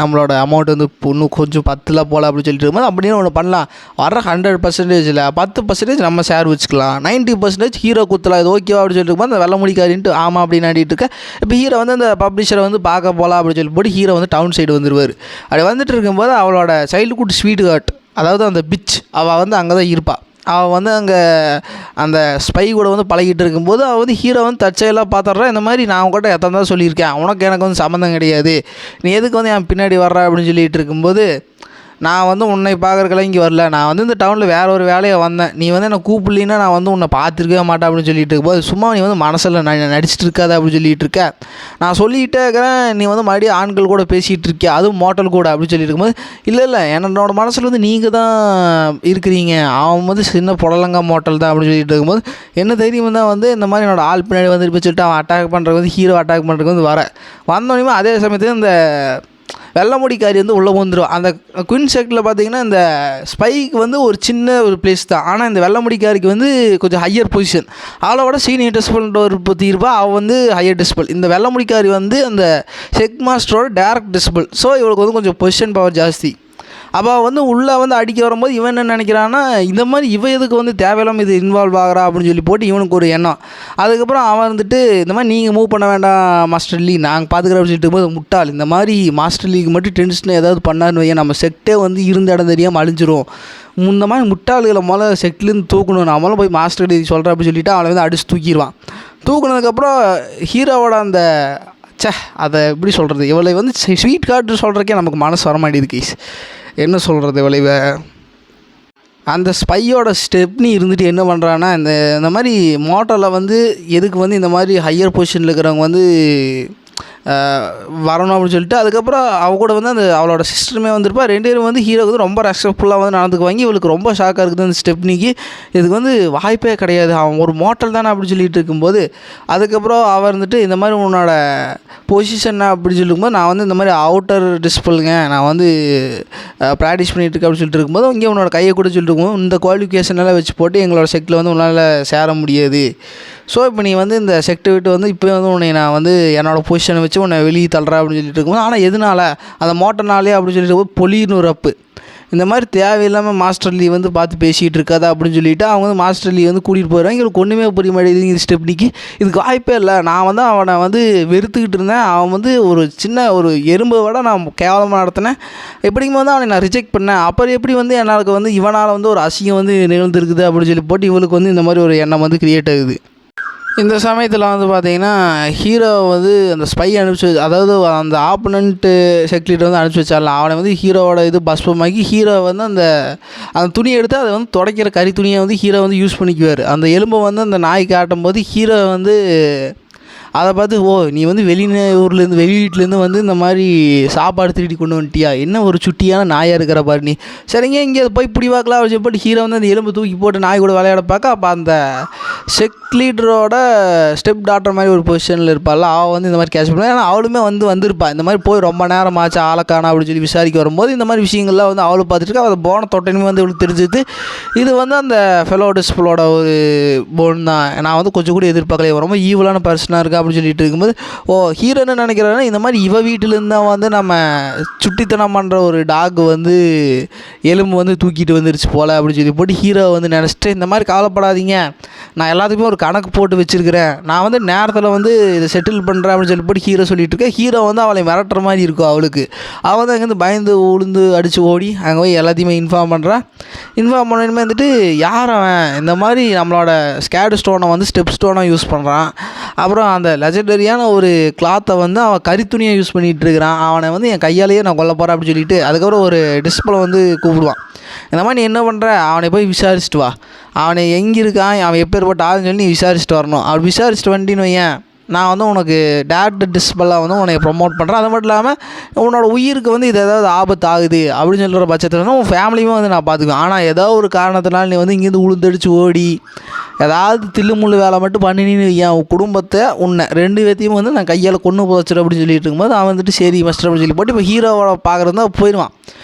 நம்மளோட அமௌண்ட் வந்து இன்னும் கொஞ்சம் 10 போல் அப்படின்னு சொல்லிட்டு இருக்கும்போது, அப்படின்னு ஒன்று பண்ணலாம். வர 100%ல் 10% நம்ம ஷேர் வச்சுக்கலாம், 90% ஹீரோ குத்தலாம், இது ஓகேவா அப்படின்னு சொல்லிட்டு இருக்கும்போது அந்த வெள்ளை முடிக்காரின்ட்டு ஆமாம் அப்படின்னு ஆடிட்டு இருக்க. இப்போ ஹீரோ வந்து அந்த பப்ளிஷரை வந்து பார்க்க போகலாம் அப்படின்னு சொல்லி போட்டு ஹீரோ வந்து டவுன் சைடு வந்துடுவார். அப்படி வந்துட்டு இருக்கும்போது அவளோட சைல்டுஹுட் ஸ்வீட் ஹார்ட், அதாவது அந்த பிச், அவள் வந்து அங்கே தான் இருப்பாள். அவள் வந்து அங்கே அந்த ஸ்பை கூட வந்து பழகிட்டு இருக்கும்போது அவள் வந்து ஹீரோ வந்து தற்செயலாக பார்த்துட்றான். இந்த மாதிரி நான் உங்கள்கிட்ட எத்தனை தான் சொல்லியிருக்கேன், உனக்கு எனக்கு வந்து சம்மந்தம் கிடையாது, நீ எதுக்கு வந்து என் பின்னாடி வர்ற அப்படின்னு சொல்லிட்டு இருக்கும்போது, நான் வந்து உன்னை பார்க்குறக்கெல்லாம் இங்கே வரல, நான் வந்து இந்த டவுனில் வேறு ஒரு வேலையை வந்தேன், நீ வந்து என்னை கூப்பிடலின்னா நான் வந்து உன்னை பார்த்துருக்கவே மாட்டேன் அப்படின்னு சொல்லிட்டு இருக்கும்போது, சும்மா நீ வந்து மனசில் நடிச்சிட்டு இருக்காத அப்படின்னு சொல்லிட்டு இருக்க, நான் சொல்லிகிட்டே இருக்கிறேன், நீ வந்து மறுபடியும் ஆண்கள் கூட பேசிகிட்டு இருக்கியா, அதுவும் மோட்டல் கூட அப்படின்னு சொல்லிட்டு இருக்கும்போது, இல்லை என்னோட மனசில் வந்து நீங்கள் தான் இருக்கிறீங்க, அவன் வந்து சின்ன புடலங்கா மோட்டல் தான் அப்படின்னு சொல்லிட்டு இருக்கும்போது, என்ன தைரியம் தான் வந்து இந்த மாதிரி என்னோடய ஆள் பின்னாடி வந்து இப்போ சொல்லிட்டு அவன் அட்டாக் பண்ணுறது வந்து ஹீரோ அட்டாக் பண்ணுறதுக்கு வந்து வந்தோடனே அதே சமயத்தில் இந்த வெள்ளை முடிக்காரி வந்து உள்ளே வந்துடும். அந்த குயின் செக்டில் பார்த்தீங்கன்னா இந்த ஸ்பைக்கு வந்து ஒரு சின்ன ஒரு பிளேஸ் தான், ஆனால் இந்த வெள்ளை முடிக்காரிக்கு வந்து கொஞ்சம் ஹையர் பொசிஷன், அவளோட சீனியர் டிஸ்பிள்ன்ற ஒரு தீர்ப்பா அவள் வந்து ஹையர் டிஸ்பிள். இந்த வெள்ளை முடிக்காரி வந்து அந்த செக் மாஸ்டரோட டேரக்ட் டிஸ்பிள். ஸோ இவளுக்கு வந்து கொஞ்சம் பொசிஷன் பவர் ஜாஸ்தி. அப்போ வந்து உள்ளே வந்து அடிக்க வரும்போது இவன் என்ன நினைக்கிறான்னா, இந்த மாதிரி இவன் எதுக்கு வந்து தேவையில்லாமல் இது இன்வால்வ் ஆகிறா அப்படின்னு சொல்லி போட்டு இவனுக்கு ஒரு எண்ணம். அதுக்கப்புறம் அவன் வந்துட்டு இந்த மாதிரி நீங்கள் மூவ் பண்ண வேண்டாம் மாஸ்டர் லீக், நாங்கள் பார்த்துக்கிறோம் அப்படின்னு சொல்லிட்டு போது முட்டாள், இந்த மாதிரி மாஸ்டர் லீக் மட்டும் டென்ஷன் ஏதாவது பண்ணான்னு வையன், நம்ம செட்டே வந்து இருந்த இடம் தெரியாமல் அழிஞ்சிரும், இந்த மாதிரி முட்டாள்களை முதல்ல செட்லேருந்து தூக்கணும், நான் முதல்ல போய் மாஸ்டர் லீக் சொல்கிறேன் அப்படின்னு சொல்லிவிட்டு அவளை வந்து அடிச்சு தூக்கிடுவான். தூக்குனதுக்கப்புறம் ஹீரோவோட அந்த அதை எப்படி சொல்கிறது, இவளை வந்து ஸ்வீட் கார்டு சொல்கிறக்கே நமக்கு மனசு வர மாட்டேங்குது கேஸ், என்ன சொல்கிறது விளைவ. அந்த ஸ்பையோட ஸ்டெப்னி இருந்துட்டு என்ன பண்ணுறான்னா, இந்த மாதிரி மோட்டரில் வந்து எதுக்கு வந்து இந்த மாதிரி ஹையர் பொசிஷனில் இருக்கிறவங்க வந்து வரணும் அப்படின்னு சொல்லிட்டு, அதுக்கப்புறம் அவள் கூட வந்து அந்த அவளோட சிஸ்டருமே வந்திருப்பா. 2 பேரும் வந்து ஹீரோக்கு வந்து ரொம்ப ரெஸ்பெக்ட்ஃபுல்லாக வந்து நடந்துக்குவாங்க. இவளுக்கு ரொம்ப ஷாக்காக இருக்குது அந்த ஸ்டெப்னிக்கு, இதுக்கு வந்து வாய்ப்பே கிடையாது, அவன் ஒரு மோட்டல் தானே அப்படின்னு சொல்லிட்டு இருக்கும்போது, அதுக்கப்புறம் அவள் இருந்துட்டு இந்த மாதிரி உன்னோட பொசிஷன் அப்படின்னு சொல்லியிருக்கும்போது, நான் வந்து இந்த மாதிரி அவுட்டர் டிஸ்பிள்ங்க, நான் வந்து ப்ராக்டிஸ் பண்ணிகிட்டு இருக்கேன் அப்படின்னு சொல்லிட்டு இருக்கும்போது, இங்கே உன்னோட கையை கூட சொல்லிட்டு இருக்கும்போது, இந்த குவாலிஃபிகேஷனெல்லாம் வச்சு போட்டு எங்களோட செக்டில் வந்து உன்னால் சேர முடியாது, ஸோ இப்போ நீ வந்து இந்த செக்டை விட்டு வந்து இப்போ வந்து உன்னை நான் வந்து என்னோடய பொசிஷனை வச்சு உன்னை வெளியே தள்ளுறேன் அப்படின்னு சொல்லிட்டு இருக்கும்போது, ஆனால் எதனால் அந்த மோட்டர்னாலே அப்படின்னு சொல்லிட்டு பொலின்னு ஒரு அப்பு, இந்த மாதிரி தேவையில்லாமல் மாஸ்டர் லீ வந்து பார்த்து பேசிகிட்டு இருக்காதா அப்படின்னு சொல்லிவிட்டு அவங்க வந்து மாஸ்டர் லீ வந்து கூட்டிகிட்டு போயிடுவாங்க. இவங்களுக்கு ஒன்றுமே புரிய மாட்டேங்குது இந்த ஸ்டெப்னிக்கு, இதுக்கு வாய்ப்பே இல்லை, நான் வந்து அவனை வந்து வெறுத்துக்கிட்டு இருந்தேன், அவன் வந்து ஒரு சின்ன ஒரு எறும்பை விட நான் கேவலமாக நடத்தினேன், எப்படிங்க வந்து அவனை நான் ரிஜெக்ட் பண்ணேன், அப்புறம் எப்படி வந்து என்னால் வந்து இவனால் வந்து ஒரு அசிங்கம் வந்து நிகழ்ந்துருக்குது அப்படின்னு சொல்லி போட்டு இவளுக்கு வந்து இந்த மாதிரி ஒரு எண்ணம் வந்து கிரியேட் ஆகுது. இந்த சமயத்தில் வந்து பார்த்திங்கன்னா ஹீரோ வந்து அந்த ஸ்பை அனுப்பிச்சி, அதாவது அந்த ஆப்பனண்ட்டு செக்லிட்டு வந்து அனுப்பிச்சி வச்சால, அவனை வந்து ஹீரோவோட இது பஸ்பமாக்கி ஹீரோ வந்து அந்த துணியை எடுத்து அதை வந்து துடைக்கிற கறி துணியை வந்து ஹீரோ வந்து யூஸ் பண்ணிக்குவார். அந்த எலும்பை வந்து அந்த நாய்க்கு ஆட்டும்போது ஹீரோ வந்து அதை பார்த்து, ஓ நீ வந்து வெளியூர்லேருந்து வெளி வீட்டிலேருந்து வந்து இந்த மாதிரி சாப்பாடு திருடி கொண்டு வந்துட்டியா, என்ன ஒரு சுட்டியான நாயாக இருக்கிற பாரு நீ, சரிங்க இங்கே போய் பிடிவாக்கலாம் அப்படின்னு சொல்லிட்டு ஹீரோ வந்து அந்த எலும்பு தூக்கி போட்டு நாய் கூட விளையாட பார்க்க, அப்போ அந்த செக் லீடரோட ஸ்டெப் டாக்டர் மாதிரி ஒரு பொசிஷனில் இருப்பாள், அவள் வந்து இந்த மாதிரி கேட்ச் பண்ணுவாள். ஏன்னா அவளுமே வந்துருப்பாள், இந்த மாதிரி போய் ரொம்ப நேரம் ஆச்சு ஆளக்கானா அப்படின்னு சொல்லி விசாரிக்க வரும்போது இந்த மாதிரி விஷயங்கள்லாம் வந்து அவளும் பார்த்துட்டு அவள் போன தொட்டனுமே வந்து இவளுக்கு தெரிஞ்சுது, இது வந்து அந்த ஃபெலோ டிஸ்பிளோட ஒரு போன் தான், நான் வந்து கொஞ்சம் கூட எதிர்பார்க்கல, ரொம்ப ஈவலான பர்சனாக இருக்கா அப்படின்னு சொல்லிட்டு இருக்கும்போது, ஓ ஹீரோ என்ன நினைக்கிறாருன்னா, இந்த மாதிரி இவ வீட்டிலேருந்து தான் வந்து நம்ம சுட்டித்தனம் பண்ணுற ஒரு டாக் வந்து எலும்பு வந்து தூக்கிட்டு வந்துருச்சு போல் அப்படின்னு சொல்லி போட்டு ஹீரோ வந்து நினச்சிட்டு, இந்த மாதிரி கவலைப்படாதீங்க, நான் எல்லாத்துக்குமே ஒரு கணக்கு போட்டு வச்சுருக்கிறேன், நான் வந்து நேரத்தில் வந்து இதை செட்டில் பண்ணுறேன் அப்படின்னு சொல்லி போட்டு ஹீரோ சொல்லிட்டு இருக்கேன். ஹீரோ வந்து அவளை மிரட்டுற மாதிரி இருக்கும் அவளுக்கு, அவள் தான் அங்கேருந்து பயந்து உளுந்து அடித்து ஓடி அங்கே போய் எல்லாத்தையுமே இன்ஃபார்ம் பண்ணுறான். இன்ஃபார்ம் பண்ணணுமே வந்துட்டு, யார் அவன் இந்த மாதிரி நம்மளோட ஸ்கேடு ஸ்டோனை வந்து ஸ்டெப் ஸ்டோனாக யூஸ் பண்ணுறான், அப்புறம் அந்த லெஜெண்டரியான ஒரு கிளாத்தை வந்து அவன் கரித்துணியை யூஸ் பண்ணிகிட்டு இருக்கிறான், அவனை வந்து என் கையாலேயே நான் கொல்ல போகிறேன் அப்படின்னு சொல்லிட்டு அதுக்கப்புறம் ஒரு டிஸ்பிளை வந்து கூப்பிடுவான். இந்த மாதிரி நீ என்ன பண்ணுற, அவனை போய் விசாரிச்சுட்டு வா, அவனை எங்கே இருக்கான், அவன் எப்பேற்பட்ட ஆளுன்னு சொல்லி நீ விசாரிச்சுட்டு வரணும், அப்படி விசாரிச்சுட்டு வந்துட்டின்னு வையன், நான் வந்து உனக்கு டேரக்ட் டிஸ்பிளாக வந்து உனக்கு ப்ரொமோட் பண்ணுறேன், அது மட்டும் இல்லாமல் உன்னோட உயிருக்கு வந்து இது ஏதாவது ஆபத்து ஆகுது அப்படின்னு சொல்கிற பட்சத்தில் வந்து உன் ஃபேமிலியுமே வந்து நான் பார்த்துக்குவேன், ஆனால் ஏதோ ஒரு காரணத்தினால நீ வந்து இங்கேருந்து உளுந்தடிச்சு ஓடி ஏதாவது தில்லுமுள்ளு வேலை மட்டும் பண்ணினு என் குடும்பத்தை உன்னை 2 பேர்த்தையும் வந்து நான் கையால் கொண்டு போச்சுரு அப்படின்னு சொல்லிட்டு இருக்கும்போது அவன் வந்துட்டு சரி மஸ்டர் அப்படின்னு சொல்லி போட்டு இப்போ ஹீரோவோட பார்க்குறது தான் போயிடுவான்.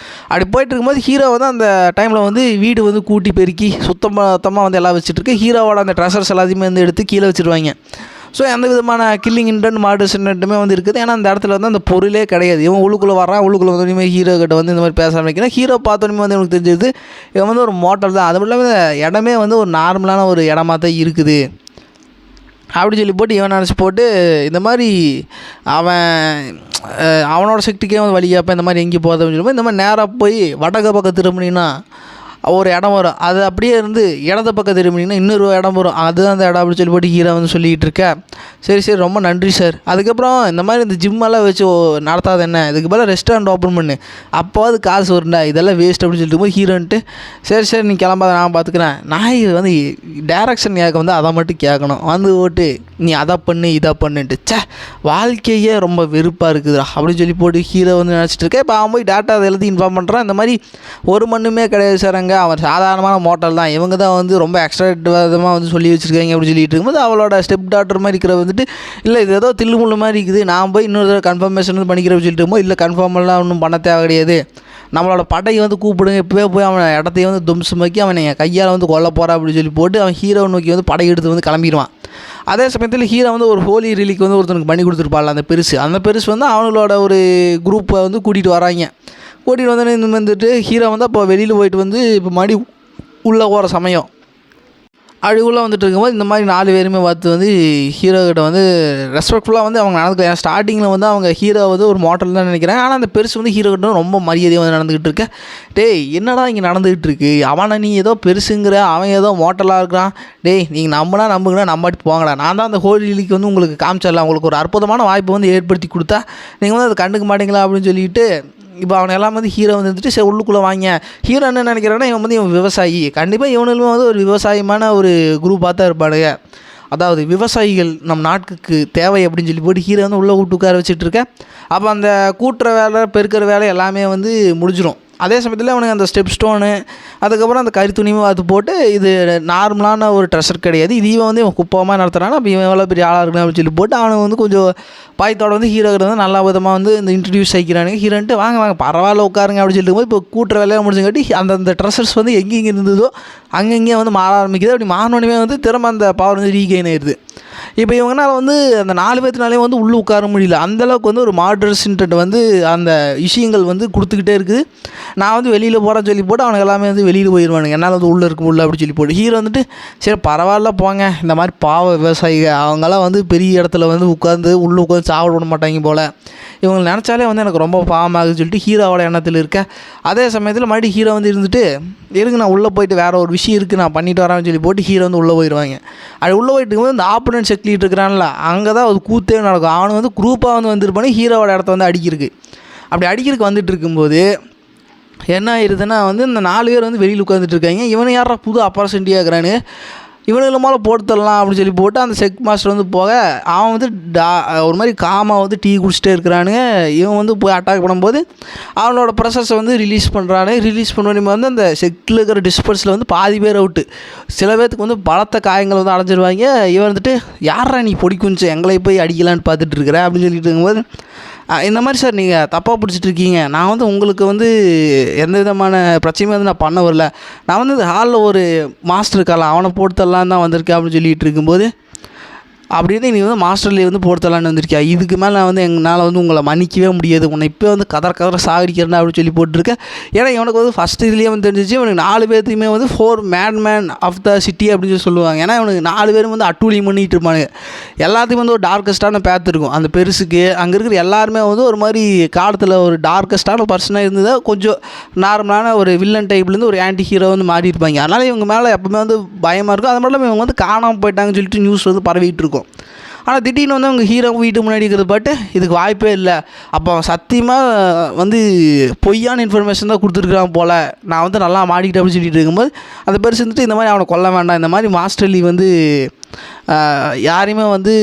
அப்படி போயிட்டு இருக்கும்போது ஹீரோ வந்து அந்த டைமில் வந்து வீடு வந்து கூட்டி பெருக்கி சுத்தமாக வந்து எல்லாம் வச்சுட்டு இருக்கு, ஹீரோவோட அந்த ட்ரெஷர்ஸ் எல்லாத்தையுமே வந்து எடுத்து கீழே வச்சுருவாங்க. ஸோ எந்த விதமான கில்லிங் இன்டென்ட் மர்டர்ஸ் இன்டென்ட்டுமே வந்து இருக்குது. ஏன்னா அந்த இடத்துல வந்து அந்த பொருளே கிடையாது. இவன் உள்ளுக்குள்ளே வரான், உள்ளுக்குள்ளே வந்தோடனே ஹீரோ கிட்ட வந்து இந்த மாதிரி பேச ஆரம்பிக்கிறேன். ஹீரோ பார்த்தோன்னே வந்து எனக்கு தெரிஞ்சது இவன் வந்து ஒரு மோட்டல் தான். அது மட்டும் இல்லாமல் இடமே வந்து ஒரு நார்மலான ஒரு இடமா தான் இருக்குது அப்படி சொல்லி போட்டு இவன் நினச்சி போட்டு இந்த மாதிரி அவனோட செக்ட்டுக்கே வந்து வழியாப்போ இந்த மாதிரி எங்கே போகிறதுன்னு சொல்லும்போது இந்த மாதிரி நேராக போய் வடக்கு பக்கம் திரும்பினீங்கன்னா ஒரு இடம் வரும். அது அப்படியே இருந்து இடது பக்கம் திரும்பினீங்கன்னா இன்னொரு இடம் வரும். அதுதான் அந்த இடம் அப்படின்னு சொல்லி போட்டு ஹீரோ வந்து சொல்லிகிட்டு இருக்கேன். சரி ரொம்ப நன்றி சார். அதுக்கப்புறம் இந்த மாதிரி இந்த ஜிம்மெல்லாம் வச்சு நடத்தாது என்ன, இதுக்கு பதிலாக ரெஸ்டாரண்ட் ஓப்பன் பண்ணு, அப்போது காசு வருண்டா, இதெல்லாம் வேஸ்ட் அப்படின்னு சொல்லிட்டு போது ஹீரோன்ட்டு சரி நீ கிளம்பாத நான் பார்த்துக்கிறேன். நான் வந்து டேரக்ஷன் கேட்க வந்து அதை மட்டும் கேட்கணும், வந்து ஓட்டு நீ அதை பண்ணு இதை பண்ணுன்ட்டு வாழ்க்கையே ரொம்ப வெறுப்பாக இருக்குதுடா அப்படின்னு சொல்லி போட்டு ஹீரோ வந்து நினச்சிட்டு இருக்கேன். இப்போ அவன் போய் டேட்டா அதை எழுதி இன்ஃபார்ம் பண்ணுறான். இந்த மாதிரி ஒரு மண்ணுமே கிடையாது சார், அங்கே அவன் சாதாரணமான மோட்டல் தான், இவங்க தான் வந்து ரொம்ப எக்ஸ்ட்ராவிதமாக வந்து சொல்லி வச்சுருக்காங்க அப்படின்னு சொல்லிட்டு இருக்கும்போது அவளோட ஸ்டெப் டாக்டர் மாதிரி இருக்கிற வந்துட்டு இல்லை இது ஏதோ தில்லுமுள்ளு மாதிரி இருக்குது, நான் போய் இன்னொரு தடவை கன்ஃபர்மேஷன் வந்து பண்ணிக்கிறேன்னு சொல்லிட்டு இருக்கும்போது இல்லை கன்ஃபார்மெல்லாம் ஒன்றும் பண்ண தேவை கிடையாது, நம்மளோட படையை வந்து கூப்பிடுங்க, இப்போவே போய் அவன் இடத்தையும் வந்து தும்சுமாக்கி அவனை என் கையால் வந்து கொல்ல போகிறான் அப்படின்னு சொல்லி போட்டு அவன் ஹீரோ நோக்கி வந்து படை எடுத்து வந்து கிளம்பிடுவான். அதே சமயத்தில் ஹீரோ வந்து ஒரு ஹோலி ரிலிக்கு வந்து ஒருத்தனுக்கு பண்ணி கொடுத்துருப்பாள் அந்த பெருசு வந்து அவங்களோட ஒரு குரூப்பை வந்து கூட்டிகிட்டு வராங்க. கூட்டிகிட்டு வந்து இந்த வந்துட்டு ஹீரோ வந்து அப்போ வெளியில் போயிட்டு வந்து இப்போ மறுபடி உள்ளே போகிற சமயம் அப்படி உள்ளே வந்துட்டு இருக்கும்போது இந்த மாதிரி 4 பேருமே பார்த்து வந்து ஹீரோ கிட்ட வந்து ரெஸ்பெக்ட்ஃபுல்லாக வந்து அவங்க நடந்துக்கலாம். ஏன்னா ஸ்டார்டிங்கில் வந்து அவங்க ஹீரோ வந்து ஒரு மாடல் தான் நினைக்கிறேன். ஆனால் அந்த பெருசு வந்து ஹீரோ கிட்ட ரொம்ப மரியாதையாக வந்து நடந்துக்கிட்டு இருக்கேன். டேய் என்னடா இங்கே நடந்துக்கிட்டு இருக்கு, அவனை நீ ஏதோ பெருசுங்கிற, அவன் ஏதோ மாடலாக இருக்கிறான், டேய் நீங்கள் நம்புங்கன்னா நம்பாட்டி போங்கடா, நான் தான் அந்த ஹோலிக்கு வந்து உங்களுக்கு காமிச்சிடலாம், உங்களுக்கு ஒரு அற்புதமான வாய்ப்பை வந்து ஏற்படுத்தி கொடுத்தா நீங்கள் வந்து அதை கண்டுக்க மாட்டீங்களா அப்படின்னு சொல்லிட்டு இப்போ அவனை எல்லாம் வந்து ஹீரோ வந்துட்டு சரி உள்ளுக்குள்ளே வாங்க. ஹீரோ என்ன நினைக்கிறான்னா இவன் விவசாயி, கண்டிப்பாக இவனுமே வந்து ஒரு விவசாயமான ஒரு குரூப்பாக தான் இருப்பானுங்க, அதாவது விவசாயிகள் நம் நாட்டுக்கு தேவை அப்படின்னு சொல்லி போட்டு ஹீரோ வந்து உள்ளே விட்டு உட்கார வச்சுட்ருக்கேன். அப்போ அந்த கூட்டுற வேலை பெருக்கிற வேலை எல்லாமே வந்து முடிஞ்சிடும். அதே சமயத்தில் அவனுக்கு அந்த ஸ்டெப் ஸ்டோனு அதுக்கப்புறம் அந்த கரித்துணியும் அது போட்டு இது நார்மலான ஒரு ட்ரெஷர் கிடையாது, இது இவன் வந்து இவன் குப்பமாக நடத்துகிறான், அப்போ இவன் எவ்வளோ பெரிய ஆளாக இருக்கணும் அப்படின்னு சொல்லி போட்டு அவனுக்கு வந்து கொஞ்சம் பாயத்தோட வந்து ஹீரோ வந்து நல்ல விதமாக வந்து இந்த இன்ட்ரடியூஸ் ஆகிக்கிறானுங்க. ஹீரோன்ட்டு வாங்க பரவாயில்ல உட்காருங்க அப்படின்னு சொல்லிட்டு போது இப்போ கூட்டுற வேலையாக முடிச்சுங்காட்டி அந்த ட்ரெஷர்ஸ் வந்து எங்கெங்கே இருந்ததோ அங்கங்கே வந்து மாற ஆரம்பிக்குது. அப்படி மாறினோடனே வந்து திரும்ப அந்த பவர் வந்து ரீகெயின் ஆயிடுது. இப்போ இவங்கனால வந்து அந்த 4 பேர்த்துனாலே வந்து உள்ளே உட்கார முடியல, அந்தளவுக்கு வந்து ஒரு மாடர்ஸ் இன்டென்ட் வந்து அந்த விஷயங்கள் வந்து கொடுத்துக்கிட்டே இருக்குது. நான் வந்து வெளியில் போகிறேன்னு சொல்லி போட்டு அவனுக்கு எல்லாமே வந்து வெளியில் போயிடுவானுங்க, என்னால் வந்து உள்ளே இருக்க முடியல அப்படின்னு சொல்லி போட்டு ஹீரோ வந்துட்டு சரி பரவாயில்ல போங்க, இந்த மாதிரி பாவ விவசாயிகள் அவங்களாம் வந்து பெரிய இடத்துல வந்து உள்ளே உட்காந்து சாப்பிட விட மாட்டாங்க போல், இவங்க நினச்சாலே வந்து எனக்கு ரொம்ப பாவமாகுதுன்னு சொல்லிட்டு ஹீரோவோட எண்ணத்தில் இருக்க. அதே சமயத்தில் மறுபடியும் ஹீரோ வந்து இருந்துட்டு நான் உள்ளே போயிட்டு வேறு ஒரு விஷயம் இருக்குது நான் பண்ணிட்டு வரேன்னு சொல்லி போட்டு ஹீரோ வந்து உள்ளே போயிடுவாங்க. அது உள்ளே போயிட்டு இருக்கும்போது இந்த ஆப்போனன்ட் செக்லிட்டு இருக்கிறான்ல அங்கே தான் ஒரு கூத்தே நடக்கும். அவனு வந்து குரூப்பாக வந்து வந்துருப்பானே ஹீரோவோட இடத்த வந்து அடிக்கிறதுக்கு. அப்படி அடிக்கிறதுக்கு வந்துட்டு இருக்கும்போது என்ன ஆயிடுதுன்னா வந்து இந்த 4 பேர் வந்து வெளியில் உட்காந்துட்டு இருக்காங்க. இவனை யாரா புது ஆப்பர்ச்சுனிட்டியாக இருக்கிறானு, இவனுக்கு மேலே போட்டு தரலாம் அப்படின்னு சொல்லி போட்டு அந்த செக் மாஸ்டர் வந்து போக அவன் வந்து ஒரு மாதிரி காமாக வந்து டீ குடிச்சிட்டே இருக்கிறானுங்க. இவன் வந்து போய் அட்டாக் பண்ணும்போது அவனோட ப்ரெஷர்ஸை வந்து ரிலீஸ் பண்ணி வந்து அந்த செக்கில் இருக்கிற டிஸ்பர்ஸில் வந்து பாதி பேர் அவுட்டு, சில பேர்த்துக்கு வந்து பலத்த காயங்கள் வந்து அடைஞ்சிருவாங்க. இவன் வந்துட்டு யாரா நீ பொடி குஞ்சு எங்களை போய் அடிக்கலான்னு பார்த்துட்டு இருக்கிற அப்படின்னு சொல்லிட்டு இருக்கும்போது இந்த மாதிரி சார் நீங்கள் தப்பாக பிடிச்சிட்டு இருக்கீங்க, நான் வந்து உங்களுக்கு வந்து எந்த விதமான பிரச்சனையும் வந்து நான் பண்ண வரல, நான் வந்து இந்த ஹாலில் ஒரு மாஸ்டர் இருக்கால அவனை போட்டு தரலான்னு தான் வந்திருக்கேன் அப்படின்னு சொல்லிட்டு இருக்கும்போது அப்படின்னு நீ வந்து மாஸ்டர்லேயே வந்து போட்டுத்தலான்னு வந்திருக்கியா, இதுக்கு மேலே நான் வந்து எங்களால் வந்து உங்களை மன்னிக்கவே முடியாது, உன்னை இப்போ வந்து கதற சாகடிக்கிறேன் அப்படின்னு சொல்லி போட்டிருக்கேன். ஏன்னா இவனுக்கு வந்து ஃபஸ்ட் இதுலேயே வந்து தெரிஞ்சிச்சு இவனுக்கு 4 பேர்த்தையுமே வந்து 4 மேன் ஆஃப் த சிட்டி அப்படின்னு சொல்லி சொல்லுவாங்க. ஏன்னா இவனுக்கு 4 பேரும் வந்து அட்டூழியம் பண்ணிகிட்டு இருப்பானுங்க. எல்லாத்தையும் வந்து ஒரு டார்க்கஸ்ட்டான பேத் இருக்கும் அந்த பெருசுக்கு. அங்கே இருக்கிற எல்லாருமே வந்து ஒரு மாதிரி காலத்தில் ஒரு டார்க்கஸ்ட்டான பர்சனாக இருந்தது, கொஞ்சம் நார்மலான ஒரு வில்லன் டைப்லேருந்து ஒரு ஆன்டி ஹீரோ வந்து மாறி இருப்பாங்க. அதனால் இவங்க மேலே எப்பவுமே வந்து பயமாக இருக்கும். அது மட்டும் இல்லாமல் இவங்க வந்து காணாமல் போயிட்டாங்கன்னு சொல்லிட்டு நியூஸ் வந்து பரவிட்டு இருக்கும். ஆனால் திடீர்னு வந்து அவங்க ஹீரோ வீட்டு முன்னாடி இருக்கிறது பாட்டு இதுக்கு வாய்ப்பே இல்லை, அப்போ சத்தியமாக வந்து பொய்யான இன்ஃபர்மேஷன் தான் கொடுத்துருக்குறான் போல், நான் வந்து நல்லா மாட்டிக்கிட்டேன் அப்படின்னு சொல்லிட்டு இருக்கும்போது அந்த பெருசு வந்துட்டு இந்த மாதிரி அவனை கொல்ல வேண்டாம், இந்த மாதிரி மாஸ்டர்லி வந்து யாரையுமே வந்து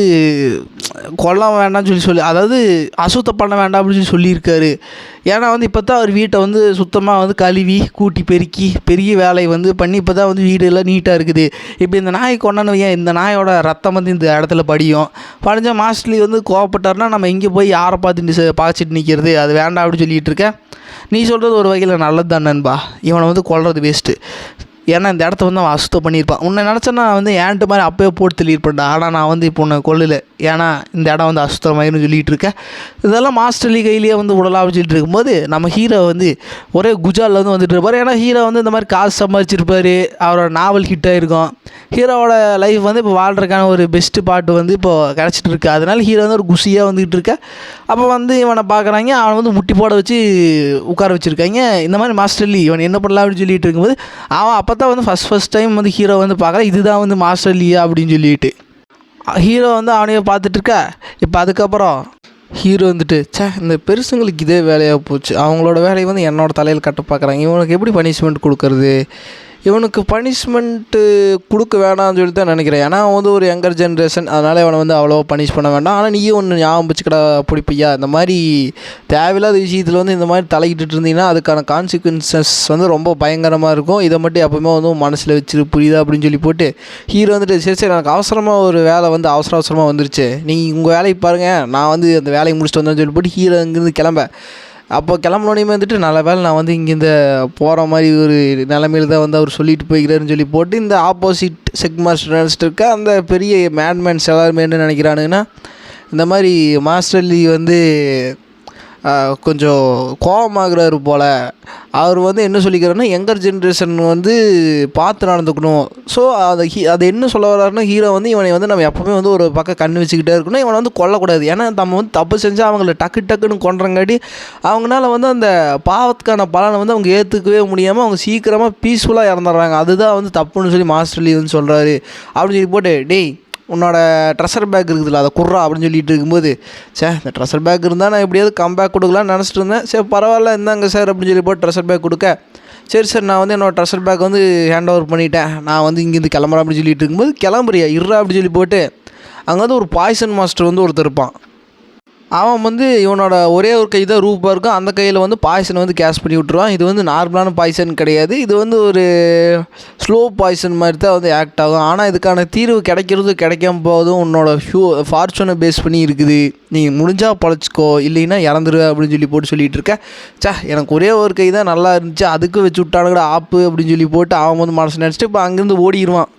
கொல்ல வேண்டாம்னு சொல்லி அதாவது அசுத்தம் பண்ண வேண்டாம் அப்படின்னு சொல்லியிருக்காரு. ஏன்னா வந்து இப்போ தான் அவர் வீட்டை வந்து சுத்தமாக வந்து கழுவி கூட்டி பெருக்கி பெரிய வேலையை வந்து பண்ணி இப்போ தான் வந்து வீடு எல்லாம் நீட்டாக இருக்குது. இப்போ இந்த நாய் கொண்டாந்து ஏன் இந்த நாயோட ரத்தம் வந்து இந்த இடத்துல படிஞ்சால் மாஸ்டர்லி வந்து கோவப்பட்டார்னா நம்ம இங்கே போய் யாரை பார்த்துட்டு பாய்ச்சிட்டு நிற்கிறது, அது வேண்டாம் அப்படின்னு சொல்லிகிட்டு இருக்கேன். நீ சொல்கிறது ஒரு வகையில் நல்லது தான் நண்பா, இவனை வந்து கொல்றது வேஸ்ட்டு. ஏன்னா இந்த இடத்த வந்து அவன் அசுத்தம் பண்ணியிருப்பான். உன்னை நினச்சா நான் வந்து ஏன்ட்டு மாதிரி அப்போயே போட்டு தள்ளியிருப்பேன்டா, ஆனால் நான் வந்து இப்போ உன்னை கொள்ளலை, ஏன்னா இந்த இடம் வந்து அசுத்தமாயிருன்னு சொல்லிகிட்டு இருக்கேன். இதெல்லாம் மாஸ்டர் லீ கையிலேயே வந்து விடலாம் சொல்லிட்டு இருக்கும்போது நம்ம ஹீரோ வந்து ஒரே குஜாலில் வந்து வந்துட்டு இருப்பார். ஏன்னா ஹீரோ வந்து இந்த மாதிரி காசு சம்பாதிச்சிருப்பார், அவரோட நாவல் ஹிட் ஆகிருக்கும். ஹீரோவோட லைஃப் வந்து இப்போ வாழ்கிறதுக்கான ஒரு பெஸ்ட்டு பாட்டு வந்து இப்போது கிடச்சிட்டு இருக்கு. அதனால் ஹீரோ வந்து ஒரு குஷியாக வந்துக்கிட்டு இருக்க. அப்போ வந்து இவனை பார்க்குறாங்க, அவனை வந்து முட்டி போட வச்சு உட்கார வச்சுருக்காங்க. இந்த மாதிரி மாஸ்டர் லீ இவன் என்ன பண்ணலாம் அப்படின்னு சொல்லிட்டு இருக்கும்போது அவன் அப்போ தான் வந்து ஃபஸ்ட் டைம் வந்து ஹீரோ வந்து பார்க்குறான், இதுதான் வந்து மாஸ்டர் லீயா அப்படின்னு சொல்லிட்டு. ஹீரோ வந்து அவனையே பார்த்துட்டு இருக்க. இப்போ அதுக்கப்புறம் ஹீரோ வந்துட்டு இந்த பெருசுங்களுக்கு இதே வேலையாக போச்சு, அவங்களோட வேலையை வந்து என்னோடய தலையில் கட்ட பார்க்குறாங்க, இவனுக்கு எப்படி பனிஷ்மெண்ட் கொடுக்கறது, இவனுக்கு பனிஷ்மெண்ட்டு கொடுக்க வேணாம்னு சொல்லி தான் நினைக்கிறேன். ஏன்னா அவன் வந்து ஒரு யங்கர் ஜென்ரேஷன், அதனால் இவனை வந்து அவ்வளோவா பனிஷ் பண்ண வேண்டாம். ஆனால் நீயும் ஒன்று ஞாபகம் வச்சுக்கடா பிடிப்பையா, இந்த மாதிரி தேவையில்லாத விஷயத்தில் வந்து இந்த மாதிரி தலையிட்டு இருந்தீங்கன்னா அதுக்கான கான்சிக்வன்சஸ் வந்து ரொம்ப பயங்கரமாக இருக்கும். இதை மட்டும் எப்போவுமே வந்து மனசில் வச்சுரு, புரியுதா அப்படின்னு சொல்லி போட்டு ஹீரோ வந்துட்டு சரி எனக்கு அவசரமாக ஒரு வேலை வந்து அவசரமாக வந்துருச்சு, நீங்கள் உங்கள் வேலையை பாருங்கள், நான் வந்து அந்த வேலையை முடிச்சுட்டு வந்தேன்னு சொல்லி போட்டு ஹீரோ இங்கேருந்து கிளம்ப. அப்போ கிளம்புனோடனே வந்துட்டு நல்ல வேலை நான் வந்து இங்கேருந்து போகிற மாதிரி ஒரு நிலமையில தான் வந்து அவர் சொல்லிட்டு போய்கிறாருன்னு சொல்லி போட்டு இந்த ஆப்போசிட் செக் மாஸ்டர் நினச்சிட்டு இருக்க அந்த பெரிய மேன்மேன்ஸ் எல்லாருமே என்ன நினைக்கிறானுங்கன்னா, இந்த மாதிரி மாஸ்டர் லீ வந்து கொஞ்சம் கோபமாகறாரு போல், அவர் வந்து என்ன சொல்லிக்கிறாருன்னா யங்கர் ஜென்ரேஷன் வந்து பார்த்து நடந்துக்கணும். ஸோ அதை என்ன சொல்ல வர்றாருன்னா ஹீரோ வந்து இவனை வந்து நம்ம எப்போவுமே வந்து ஒரு பக்கம் கண்ணு வச்சுக்கிட்டே இருக்கணும், இவனை வந்து கொல்லக்கூடாது. ஏன்னா நம்ம வந்து தப்பு செஞ்சால் அவங்கள டக்குன்னு கொன்றங்காட்டி அவங்களால வந்து அந்த பாவத்துக்கான பலனை வந்து அவங்க ஏற்றுக்கவே முடியாமல் அவங்க சீக்கிரமாக பீஸ்ஃபுல்லாக இறந்துடுறாங்க. அதுதான் வந்து தப்புன்னு சொல்லி மாஸ்டர் லீ வந்து சொல்கிறாரு அப்படின்னு சொல்லி போட்டு, டேய் உன்னோட ட்ரெஷர் பேக் இருக்குதுல்ல அதை குர்றா அப்படின்னு சொல்லிட்டு இருக்கும்போது, இந்த ட்ரெஷர் பேக் இருந்தால் நான் எப்படியாவது கம்பேக் கொடுக்கலான்னு நினச்சிட்டு இருந்தேன். சரி பரவாயில்ல இந்தாங்க சார் அப்படின்னு சொல்லி போட்டு ட்ரெஷர் பேக் கொடுக்க, சரி சார் நான் வந்து என்னோடய ட்ரெஷர் பேக் வந்து ஹேண்ட் ஓவர் பண்ணிட்டேன், நான் வந்து இங்கேருந்து கிளம்புறேன் அப்படின்னு சொல்லிட்டு இருக்கும்போது, கிளம்புறியா இருறா அப்படின்னு சொல்லி போட்டு அங்கே வந்து ஒரு பாய்சன் மாஸ்டர் வந்து ஒருத்தர் இருப்பான். அவன் வந்து இவனோட ஒரே ஒரு கை தான் ரூபாக இருக்கும், அந்த கையில் வந்து பாய்சனை வந்து கேஷ் பண்ணி விட்ருவான். இது வந்து நார்மலான பாய்சன் கிடையாது, இது வந்து ஒரு ஸ்லோ பாய்சன் மாதிரி தான் வந்து ஆக்ட் ஆகும். ஆனால் இதுக்கான தீர்வு கிடைக்காம போதும் உன்னோட ஃபார்ச்சூனை பேஸ் பண்ணி இருக்குது, நீ முடிஞ்சால் பழச்சிக்கோ இல்லைன்னா இறந்துரு அப்படின்னு சொல்லி போட்டு சொல்லிகிட்டு இருக்க. எனக்கு ஒரே ஒரு கை தான் நல்லா இருந்துச்சு, அதுக்கு வச்சு விட்டானுங்கடா ஆப்பு அப்படின்னு சொல்லி போட்டு அவன் வந்து மனசு நினச்சிட்டு இப்போ அங்கேருந்து ஓடிடுவான்.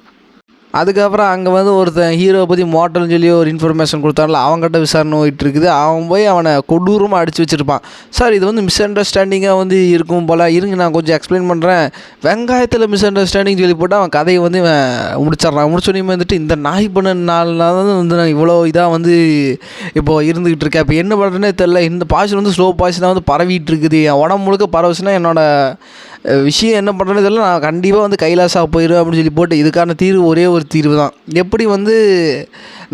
அதுக்கப்புறம் அங்கே வந்து ஒருத்தன் ஹீரோவை பற்றி மோட்டல்னு சொல்லி ஒரு இன்ஃபர்மேஷன் கொடுத்தான்ல, அவங்ககிட்ட விசாரணை போயிட்டு இருக்குது. அவன் போய் அவனை கொடூரமாக அடித்து வச்சுருப்பான். சார் இது வந்து மிஸ் அண்டர்ஸ்டாண்டிங்காக வந்து இருக்கும் போல், இருங்க நான் கொஞ்சம் எக்ஸ்பிளைன் பண்ணுறேன், வெங்காயத்தில் மிஸ் அண்டர்ஸ்டாண்டிங் சொல்லி போட்டு அவன் கதையை வந்து முடிச்சிட்றான். முடிச்சோடனே வந்துட்டு இந்த நாய் பண்ண நாள் வந்து நான் இவ்வளோ இதாக வந்து இப்போது இருந்துக்கிட்டு இருக்கேன், இப்போ என்ன பண்ணுறேன்னே தெரில, இந்த பாய்ச்சல் வந்து ஸ்லோ பாய்ச்சலாக வந்து பரவிட்டு இருக்குது, என் உடம்பு முழுக்க பரவச்சுன்னா என்னோடய விஷயம் என்ன பண்ணுறது தெரியல, நான் கண்டிப்பாக வந்து கைலாசாக போயிடுவேன் அப்படின்னு சொல்லி போட்டு இதுக்கான தீர்வு ஒரே ஒரு தீர்வு தான். எப்படி வந்து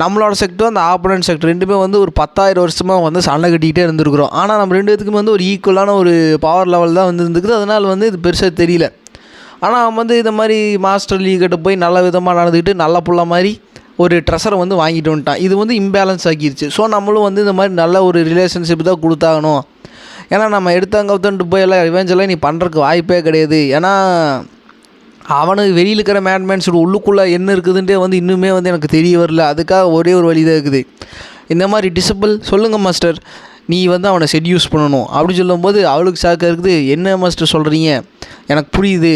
நம்மளோட செக்டரும் அந்த ஆப்போனன்ட் செக்டர் ரெண்டுமே வந்து ஒரு 10,000 வருஷமாக வந்து சண்டை கட்டிக்கிட்டே இருந்திருக்கிறோம். ஆனால் நம்ம ரெண்டு பேத்துக்குமே வந்து ஒரு ஈக்குவலான ஒரு பவர் லெவல் தான் வந்து இருந்துக்குது, அதனால் வந்து இது பெருசாக தெரியல. ஆனால் அவன் வந்து இந்த மாதிரி மாஸ்டர் லீ கிட்ட போய் நல்ல விதமாக நடந்துக்கிட்டு நல்ல புள்ள மாதிரி ஒரு ட்ரெஷரை வந்து வாங்கிட்டு வந்துட்டான். இது வந்து இம்பேலன்ஸ் ஆக்கிடுச்சு. ஸோ நம்மளும் வந்து இந்த மாதிரி நல்ல ஒரு ரிலேஷன்ஷிப் தான் கொடுத்தாகணும். ஏன்னா நம்ம எடுத்தாங்கத்துன்ட்டு போய் எல்லாம் ரிவெஞ்செல்லாம் நீ பண்ணுறதுக்கு வாய்ப்பே கிடையாது. ஏன்னா அவனுக்கு வெளியில் இருக்கிற மேன்மேன்ஸ் உள்ளுக்குள்ளே என்ன இருக்குதுன்ட்டே வந்து இன்னுமே வந்து எனக்கு தெரிய வரல. அதுக்காக ஒரே ஒரு வழி தான் இருக்குது, இந்த மாதிரி டிசிபிள் சொல்லுங்கள் மாஸ்டர், நீ வந்து அவனை செட்யூஸ் பண்ணணும் அப்படி சொல்லும்போது அவளுக்கு ஷாக்காக இருக்குது. என்ன மாஸ்டர் சொல்கிறீங்க, எனக்கு புரியுது,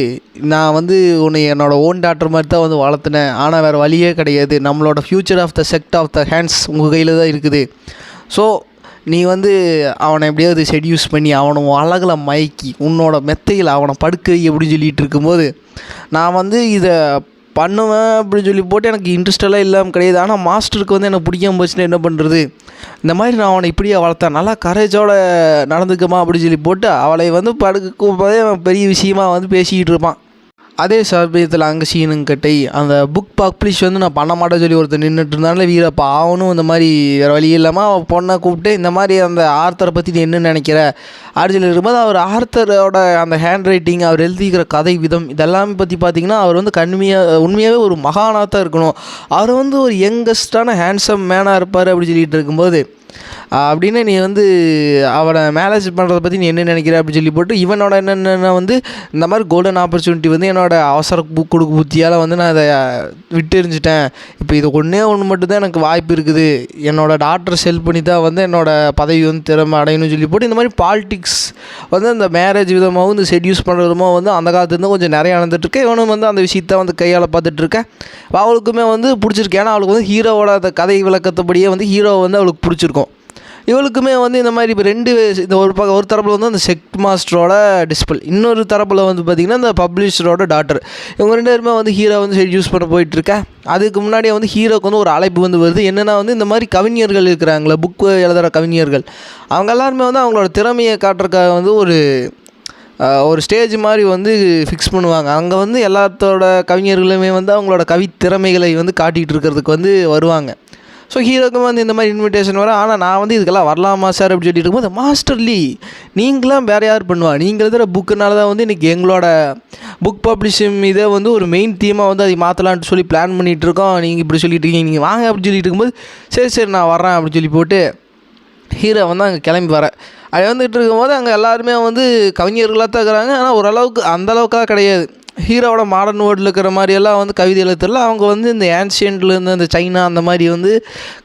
நான் வந்து உன்னை என்னோடய ஓன் டாக்டர் மாதிரி தான் வந்து வளர்த்துனேன், ஆனால் வேறு வழியே கிடையாது, நம்மளோட future of the sect of the hands உங்கள் கையில் தான் இருக்குது. ஸோ நீ வந்து அவனை எப்படியாவது செட்யூஸ் பண்ணி அவனை அழகில் மயக்கி உன்னோட மெத்தையில் அவனை படுக்க அப்படின்னு சொல்லிகிட்டு இருக்கும்போது, நான் வந்து இதை பண்ணுவேன் அப்படின்னு சொல்லி போட்டு எனக்கு இன்ட்ரெஸ்டெல்லாம் இல்லாமல் கிடையாது. ஆனால் மாஸ்டருக்கு வந்து எனக்கு பிடிக்காம போச்சுன்னா என்ன பண்ணுறது, இந்த மாதிரி நான் அவனை இப்படியே வளர்த்தேன், நல்லா கரேஜோடு நடந்துக்கமா அப்படின்னு சொல்லி போட்டு அவளை வந்து படுக்கும் போதே பெரிய விஷயமாக வந்து பேசிக்கிட்டு இருப்பான். அதே சமயத்தில் அங்கே சீனுங்கட்டை அந்த புக் பப்ளிஷ் வந்து நான் பண்ண மாட்டேன்னு சொல்லி ஒருத்தர் நின்றுட்டு இருந்தால வீரப்பா அவனும் இந்த மாதிரி வேறு வழி இல்லாமல் அவன் பொண்ணை கூப்பிட்டு இந்த மாதிரி அந்த ஆர்த்தரை பற்றி நீ என்ன நினைக்கிற அப்படின்னு இருக்கும்போது, அவர் ஆர்த்தரோட அந்த ஹேண்ட் ரைட்டிங், அவர் எழுதிக்கிற கதை விதம் இதெல்லாமே பற்றி பார்த்திங்கன்னா அவர் வந்து உண்மையாகவே ஒரு மகானாக தான் இருக்கணும். அவர் வந்து ஒரு யங்கஸ்டான ஹேண்ட்ஸம் மேனாக இருப்பார் அப்படின்னு சொல்லிட்டு இருக்கும்போது அப்படின்னு நீ வந்து அவனை மேனேஜ் பண்ணுறத பற்றி நீ என்ன நினைக்கிற அப்படின்னு சொல்லி போட்டு இவனோட என்னென்ன வந்து இந்த மாதிரி கோல்டன் ஆப்பர்ச்சுனிட்டி வந்து என்னோடய அவசர கொடுக்கு புத்தியால் வந்து நான் அதை விட்டு எறிஞ்சிட்டேன். இப்போ இது ஒன்று மட்டும்தான் எனக்கு வாய்ப்பு இருக்குது, என்னோடய டாக்டரை செல் பண்ணி தான் வந்து என்னோடய பதவி வந்து திறமை அடையணும்னு சொல்லி போட்டு இந்த மாதிரி பாலிடிக்ஸ் வந்து அந்த மேரேஜ் விதமாகவும் இந்த செட்யூஸ் பண்ணுற விதமாக வந்து அந்த காலத்துலேருந்து கொஞ்சம் நிறைய நடந்துட்டுருக்கு. இவனும் வந்து அந்த விஷயத்த வந்து கையால் பார்த்துட்ருக்கேன். அவளுக்குமே வந்து பிடிச்சிருக்கு. ஏன்னா அவளுக்கு வந்து ஹீரோவோட அந்த கதை விளக்கத்தபடியே வந்து ஹீரோவை வந்து அவளுக்கு பிடிச்சிருக்கும். இவளுக்குமே வந்து இந்த மாதிரி இப்போ இந்த ஒரு தரப்பில் வந்து அந்த செக் மாஸ்டரோட டிஸ்பிள், இன்னொரு தரப்பில் வந்து பார்த்திங்கன்னா இந்த பப்ளிஷரோட டாக்டர். இவங்க 2 பேருமே வந்து ஹீரோ வந்து யூஸ் பண்ண போயிட்டுருக்கேன். அதுக்கு முன்னாடியே வந்து ஹீரோக்கு வந்து ஒரு அழைப்பு வந்து வருது. என்னென்னா வந்து இந்த மாதிரி கவிஞர்கள் இருக்கிறாங்களே, புக்கு எழுதுகிற கவிஞர்கள், அவங்க எல்லாருமே வந்து அவங்களோட திறமையை காட்டுறதுக்காக வந்து ஒரு ஸ்டேஜ் மாதிரி வந்து ஃபிக்ஸ் பண்ணுவாங்க. அங்கே வந்து எல்லாத்தோட கவிஞர்களுமே வந்து அவங்களோட திறமைகளை வந்து காட்டிகிட்டு இருக்கிறதுக்கு வந்து வருவாங்க. ஸோ ஹீரோக்கும் வந்து இந்த மாதிரி இன்விடேஷன் வரும். ஆனால் நான் வந்து இதுக்கெல்லாம் வரலாமா சார் அப்படின்னு சொல்லிட்டு இருக்கும்போது, மாஸ்டர் லீ நீங்களாம் வேறு யார் பண்ணுவா, நீங்கள் எழுதுகிற புக்குனால தான் வந்து இன்றைக்கி எங்களோட புக் பப்ளிஷிங் இதை வந்து ஒரு மெயின் தீமாக வந்து அதை மாற்றலான்ட்டு சொல்லி பிளான் பண்ணிகிட்ருக்கோம், நீங்கள் இப்படி சொல்லிட்டு இருக்கீங்க, நீங்கள் வாங்க அப்படின்னு சொல்லிட்டு இருக்கும்போது சரி நான் வரேன் அப்படின்னு சொல்லி போட்டு ஹீரோ வந்து அங்கே கிளம்பி வரேன். அது வந்துகிட்டு இருக்கும்போது அங்கே எல்லாருமே வந்து கவிஞர்களாக தான் இருக்கிறாங்க. ஆனால் ஓரளவுக்கு அந்தளவுக்காக கிடையாது. ஹீரோவோட மாடர்ன் வேர்ல்டில் இருக்கிற மாதிரியெல்லாம் வந்து கவிதை எழுத்துறல அவங்க வந்து இந்த ஏன்ஷியன்ட்லேருந்து அந்த சைனா அந்த மாதிரி வந்து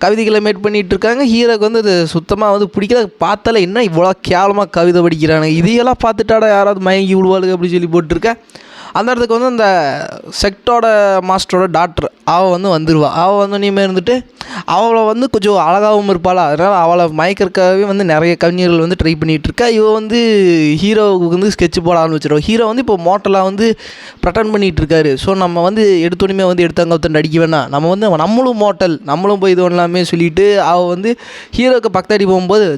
கவிதைகளை மேட் பண்ணிகிட்டு இருக்காங்க. ஹீரோக்கு வந்து அது சுத்தமாக வந்து பிடிக்கல. பார்த்தால என்ன இவ்வளோ கேவலமாக கவிதை படிக்கிறாங்க, இதையெல்லாம் பார்த்துட்டாடா யாராவது மயங்கி விடுவாளுங்க அப்படின்னு சொல்லி போட்டிருக்கேன். அந்த இடத்துக்கு வந்து அந்த செக்டோட மாஸ்டரோட டாக்டர் அவள் வந்து வந்துடுவாள். அவள் வந்து இனிமேல் இருந்துட்டு அவளை வந்து கொஞ்சம் அழகாகவும் இருப்பாள். அதனால் அவளை மயக்கிறதுக்காகவே வந்து நிறைய கவிஞர்கள் வந்து ட்ரை பண்ணிகிட்ருக்கா. இவள் வந்து ஹீரோவுக்கு வந்து ஸ்கெட்ச் போட ஆரம்பிச்சிடுவோம். ஹீரோ வந்து இப்போ மோட்டலாக வந்து ப்ரெட்டன் பண்ணிகிட்ருக்காரு. ஸோ நம்ம வந்து எடுத்தோடனே வந்து எடுத்தாங்க ஒருத்தன் அடிக்க வேணாம், நம்ம வந்து நம்மளும் மோட்டல், நம்மளும் போய் இது ஒன்றாமே சொல்லிவிட்டு அவள் வந்து ஹீரோவுக்கு பக்கத்தாடி போகும்போது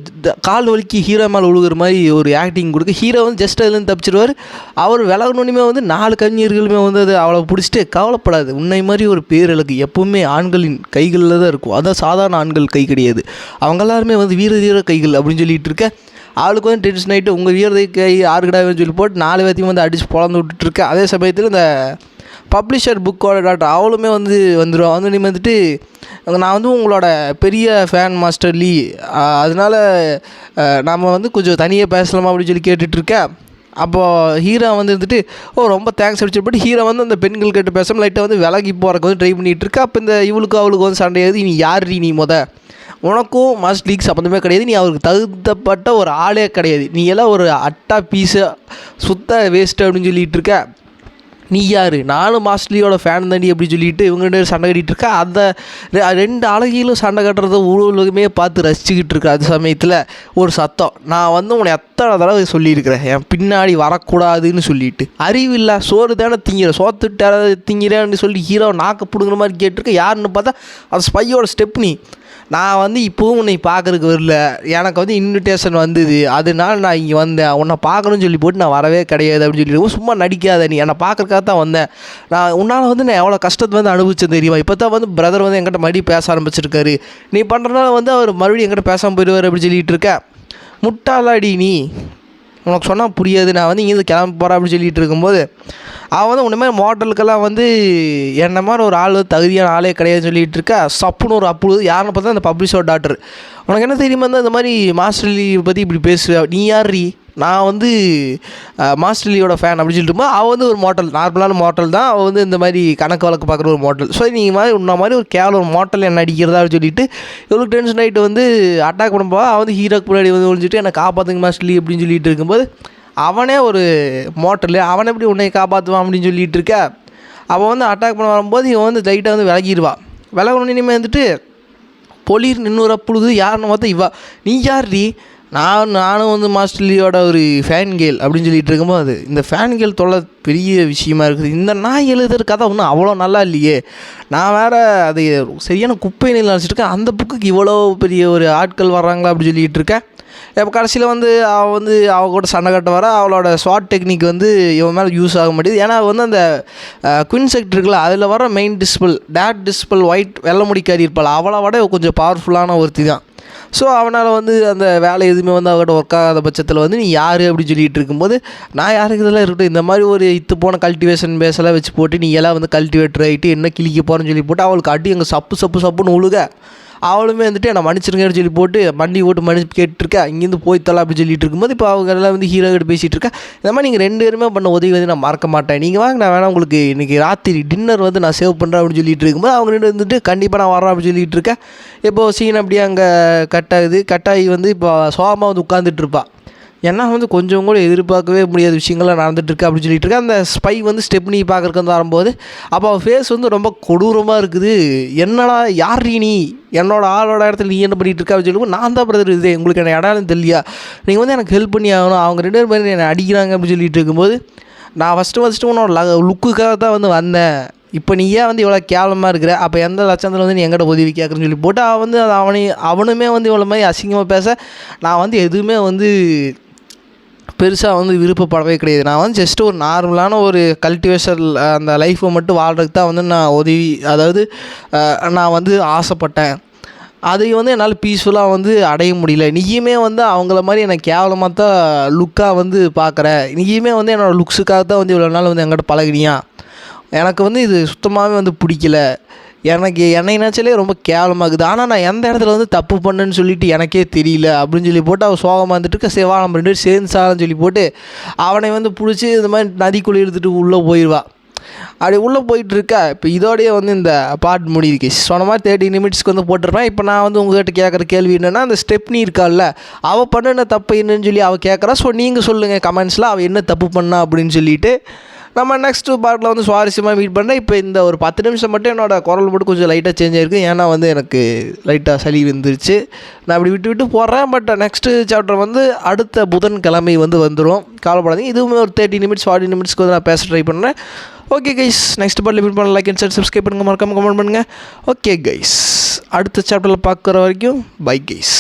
கால் வலிக்கு ஹீரோ மேலே உழுகுற மாதிரி ஒரு ஆக்டிங் கொடுக்க ஹீரோ வந்து ஜஸ்ட் அதுலேருந்து தப்பிச்சிடுவார். அவர் விலகணுன்னே வந்து 4 கவிஞர்களுமே வந்து அது அவளை பிடிச்சிட்டு, கவலைப்படாது, உன்னை மாதிரி ஒரு பேரழகு எப்போவுமே ஆண்களின் கைகளில் தான் இருக்கும், அதான் சாதாரண ஆண்கள் கை கிடையாது, அவங்க எல்லாருமே வந்து வீர கைகள் அப்படின்னு சொல்லிட்டு இருக்க. அவளுக்கு வந்து டென்ஷன் ஆகிட்டு உங்கள் வீரதை கை ஆறுகடாவேன்னு சொல்லி போட்டு 4 பேர்த்தையும் வந்து அடித்து பொழந்து விட்டுட்டுருக்கேன். அதே சமயத்தில் இந்த பப்ளிஷர் புக்கோட டாக்டர் அவளுமே வந்து வந்துடுவான். வந்து நீ வந்துட்டு நான் வந்து உங்களோட பெரிய ஃபேன் மாஸ்டர் லீ, அதனால் நம்ம வந்து கொஞ்சம் தனியாக பேசலாமா அப்படின்னு சொல்லி கேட்டுட்ருக்கேன். அப்போது ஹீரோ வந்து இருந்துட்டு ரொம்ப தேங்க்ஸ் அடிச்சு போட்டு ஹீரோ வந்து அந்த பெண்கள் கிட்ட பேசாமல் லைட்டாக வந்து விலகி போகிறக்கு வந்து ட்ரை பண்ணிகிட்டு இருக்கா. அப்போ இந்த அவளுக்கு வந்து சண்டையாவது, நீ யார் நீ உனக்கும் மாஸ்டர் லீக் சம்மந்தமே கிடையாது, நீ அவருக்கு தகுந்தப்பட்ட ஒரு ஆளே கிடையாது, நீ எல்லாம் ஒரு அட்டா பீஸு சுத்த வேஸ்ட்டு அப்படின்னு சொல்லிகிட்டு இருக்க. நீ யார், நானும் மாஸ்டர்லியோட ஃபேன் தாண்டி அப்படின்னு சொல்லிட்டு இவங்க 2 சண்டை கட்டிகிட்டு இருக்கா. அந்த 2 அழகிலும் சண்டை கட்டுறத உலகமே பார்த்து ரசிச்சுக்கிட்டு இருக்கா. அந்த சமயத்தில் ஒரு சத்தம், நான் வந்து உன்னை எத்தனை தடவை சொல்லியிருக்கிறேன் என் பின்னாடி வரக்கூடாதுன்னு சொல்லிட்டு, அறிவில்லை சோறு தானே திங்கிற, சோத்துட்டு திங்கிறேன்னு சொல்லி ஹீரோ நாக்க பிடுங்குற மாதிரி கேட்டிருக்க. யாருன்னு பார்த்தா அந்த ஸ்பையோட ஸ்டெப்னி. நான் வந்து இப்போவும் உன்னை பார்க்குறதுக்கு வரல, எனக்கு வந்து இன்விடேஷன் வந்தது, அதனால நான் இங்கே வந்தேன், உன்னை பார்க்கணும்னு சொல்லி போட்டு நான் வரவே கிடையாது அப்படின்னு சொல்லிட்டு, சும்மா நடிக்காத, நீ என்னை பார்க்குறக்காக தான் வந்தேன், நான் உன்னால் வந்து நான் எவ்வளோ கஷ்டத்தை வந்து அனுபவிச்சேன் தெரியுமா, இப்போ தான் வந்து பிரதர் வந்து என்கிட்ட மறுபடியும் பேச ஆரம்பிச்சிருக்காரு, நீ பண்ணுறதுனால வந்து அவர் மறுபடியும் என்கிட்ட பேசாமல் போயிடுவார் அப்படின்னு சொல்லிட்டு இருக்க. முட்டாளாடி நீ, உனக்கு சொன்னால் புரியாது, நான் வந்து இங்கேருந்து கிளம்ப போகிறேன் அப்படின்னு சொல்லிட்டு இருக்கும்போது அவன் வந்து உன்ன மாதிரி மாடலுக்கெல்லாம் வந்து என்ன மாதிரி ஒரு ஆள் தகுதியான ஆளே கிடையாதுன்னு சொல்லிகிட்டு இருக்கா. சப்புன்னு ஒரு அப்பு யாருன்னு பார்த்தா அந்த பப்ளிஷர் டாக்டர், உனக்கு என்ன தெரியுமா இருந்தால் இந்த மாதிரி மாஸ்டர் லீ பற்றி இப்படி பேசுவேன், நீ யார், நான் வந்து மாஸ்டர் லீயோட ஃபேன் அப்படின்னு சொல்லிட்டு அவள் வந்து ஒரு மாடல், நார்மலான மாடல் தான், அவள் வந்து இந்த மாதிரி கணக்கு வழக்கு பார்க்குற ஒரு மாடல். ஸோ நீங்கள் மாதிரி உன்ன மாதிரி ஒரு கேவலம் ஒரு மாடல் என்ன அடிக்கிறதா அப்படின்னு சொல்லிட்டு இவ்வளோ டென்ஷன் ஆகிட்டு வந்து அட்டாக் பண்ண போவா. அவன் வந்து ஹீரோக்கு முன்னாடி வந்து ஒழிஞ்சிட்டு என்னை காப்பாற்றுங்க மாஸ்டர் லீ அப்படின்னு சொல்லிட்டு இருக்கும்போது, அவனே ஒரு மாடல், அவனை எப்படி உன்னை காப்பாற்றுவான் அப்படின்னு சொல்லிட்டு இருக்க. அவன் வந்து அட்டாக் பண்ண வரும்போது இவன் வந்து லைட்டாக வந்து விலகிடுவான். விலகணுன்னு இனிமேல் வந்துட்டு பொலிர் நின்னுற புழுது யாருன்னு பார்த்தா இவா, நீ யார் நீ, நானும் வந்து மாஸ்டர் லீயோட ஒரு ஃபேன் கேர்ள் அப்படின்னு சொல்லிட்டு இருக்கும்போது இந்த ஃபேன் கேர்ள் தொல்லை பெரிய விஷயமா இருக்குது. இந்த நான் எழுதுகிற கதை ஒன்றும் அவ்வளோ நல்லா இல்லையே, நான் வேறு அது சரியான குப்பை நிலையில் நினச்சிட்ருக்கேன், அந்த புக்குக்கு இவ்வளோ பெரிய ஒரு ஆட்கள் வர்றாங்களா அப்படின்னு சொல்லிகிட்டு இருக்கேன். இப்போ கடைசியில் வந்து அவள் கூட சண்டை கட்ட வர அவளோட ஷார்ட் டெக்னிக் வந்து இவன் மேலே யூஸ் ஆக மாட்டேது. ஏன்னா வந்து அந்த குயின் செக்ட் இருக்குல்ல, அதில் வர மெயின் டிஸ்பிள் ஒயிட் வெள்ளை முடிக்காரி இருப்பாள், அவளை விட கொஞ்சம் பவர்ஃபுல்லான ஒருத்தி தான். ஸோ அவனால் வந்து அந்த வேலை எதுவுமே வந்து அவங்ககிட்ட ஒர்க் ஆகாத பட்சத்தில் வந்து நீ யார் அப்படின்னு சொல்லிட்டு இருக்கும்போது, நான் யாருக்கு இதெல்லாம் இருக்கட்டும், இந்த மாதிரி ஒரு இத்து போன கல்டிவேஷன் பேஸெல்லாம் வச்சு போட்டு நீ எல்லாம் வந்து கல்டிவேட்டர் ஆகிட்டு என்ன கிளிக்க போகிறேன்னு சொல்லி போட்டு அவளுக்கு அடி எங்கள் சப்புன்னு உழுக. அவளுமே வந்துட்டு என்னை மன்னிச்சிருங்கன்னு சொல்லி போட்டு மண்டி ஓட்டு மன்னிப்பு கேட்டுருக்கா, இங்கேருந்து போய் தரலாம் அப்படின்னு சொல்லிட்டு இருக்கும்போது இப்போ அவங்க எல்லாம் வந்து ஹீரோ கிட்ட பேசிகிட்டு இருக்கா. இந்த மாதிரி நீங்கள் 2 பேருமே பண்ண உதவி வந்து நான் மறக்க மாட்டேன், நீங்கள் வாங்க நான் வேணா உங்களுக்கு இன்றைக்கி ராத்திரி டின்னர் வந்து நான் சேவ் பண்ணுறேன் அப்படின்னு சொல்லிட்டு இருக்கும்போது அவங்க 2 வந்துட்டு கண்டிப்பாக நான் வரேன் அப்படின்னு சொல்லிட்டு இருக்கேன். இப்போது சீன் அப்படியே அங்கே கட்டாகி வந்து இப்போ சோகமாக வந்து உட்காந்துட்டு இருப்பா. ஏன்னா வந்து கொஞ்சம் கூட எதிர்பார்க்கவே முடியாத விஷயங்கள்லாம் நடந்துகிட்ருக்கு அப்படின்னு சொல்லிட்டு இருக்கா. அந்த ஸ்பை வந்து ஸ்டெப்னி பார்க்குறக்கு வந்து வரும்போது அப்போ அவள் ஃபேஸ் வந்து ரொம்ப கொடூரமாக இருக்குது. என்னடா யார் நீ, என்னோட ஆளோட இடத்துல நீ என்ன பண்ணிகிட்டு இருக்கா அப்படின்னு சொல்லும்போது, நான் தான் பிரதர் இது, உங்களுக்கு என்ன இடம் தெரியலையா, நீங்கள் வந்து எனக்கு ஹெல்ப் பண்ணி ஆகணும், அவங்க 2 பேரும் என்னை அடிக்கிறாங்க அப்படின்னு சொல்லிட்டு இருக்கும்போது, நான் ஃபஸ்ட்டு உன்னோட லுக்குக்காக தான் வந்து வந்தேன், இப்போ நீ ஏன் வந்து இவ்வளோ கேவலமாக இருக்கிற, அப்போ எந்த லட்சத்தில் வந்து நீ எங்கிட்ட உதவி கேட்குறேன்னு சொல்லி போட்டு அவன் வந்து அவனுமே வந்து இவ்வளோ மாதிரி அசிங்கமாக பேச, நான் வந்து எதுவுமே வந்து பெருசாக வந்து விருப்பப்படவே கிடையாது. நான் வந்து ஜஸ்ட்டு ஒரு நார்மலான ஒரு கல்டிவேஷன் அந்த லைஃப்பை மட்டும் வாழ்கிறதுக்கு தான் வந்து நான் அதாவது நான் வந்து ஆசைப்பட்டேன். அதை வந்து என்னால் பீஸ்ஃபுல்லாக வந்து அடைய முடியல. நீயுமே வந்து அவங்கள மாதிரி எனக்கு கேவலமாக தான் லுக்காக வந்து பார்க்குற, நீயுமே வந்து என்னோடய லுக்ஸுக்காக தான் வந்து இவ்வளோ நாள் வந்து என்கிட்ட பழகினியா, எனக்கு வந்து இது சுத்தமாகவே வந்து பிடிக்கல, எனக்கு என்னை நினச்சாலே ரொம்ப கேவலமாகுது, ஆனால் நான் எந்த இடத்துல வந்து தப்பு பண்ணேன்னு சொல்லிட்டு எனக்கே தெரியல அப்படின்னு சொல்லி போட்டு அவள் சோகமாக வந்துட்டு சேவா நம்ம 2 பேரும் சேர்ந்து சாகன்னு சொல்லி போட்டு அவனை வந்து பிடிச்சி இந்த மாதிரி நதிக்குள்ளே எடுத்துகிட்டு உள்ளே போயிடுவா. அப்படி உள்ளே போயிட்டுருக்கா. இப்போ இதோடையே வந்து இந்த பார்ட் முடியிருக்கு. சொன்ன மாதிரி 30 நிமிட்ஸ்க்கு வந்து போட்டிருப்பேன். இப்போ நான் வந்து உங்கள்கிட்ட கேட்குற கேள்வி என்னென்னா, அந்த ஸ்டெப்னி இருக்கால்ல, அவள் பண்ணின தப்பு என்னன்னு சொல்லி அவள் கேட்குறா. ஸோ நீங்கள் சொல்லுங்கள் கமெண்ட்ஸில் அவள் என்ன தப்பு பண்ணா அப்படின்னு சொல்லிட்டு. நம்ம நெக்ஸ்ட்டு பார்ட்டில் வந்து சுவாரஸ்யமாக மீட் பண்ணேன். இப்போ இந்த ஒரு 10 நிமிஷம் மட்டும் என்னோடய குரல் மட்டும் கொஞ்சம் லைட்டாக சேஞ்ச் ஆகிருக்கு. ஏன்னா வந்து எனக்கு லைட்டாக சளி வந்துருச்சு. நான் அப்படி விட்டு போடுறேன். பட் நெக்ஸ்ட்டு சாப்டர் வந்து அடுத்த புதன்கிழமை வந்து வந்துடும், கவலைப்படாதீங்க. இதுவுமே ஒரு 30 நிமிட்ஸ் 40 நிமிட்ஸ்க்கு வந்து நான் பேச ட்ரை பண்ணுறேன். ஓகே கைஸ், நெக்ஸ்ட் பார்ட்டில் மீட் பண்ணலாம். லைக் அண்ட் ஷேர் சப்ஸ்கிரைப் பண்ணுங்கள், மறக்காமல் கமெண்ட் பண்ணுங்கள். ஓகே கைஸ், அடுத்த சாப்டரில் பார்க்குற வரைக்கும் பை கைஸ்.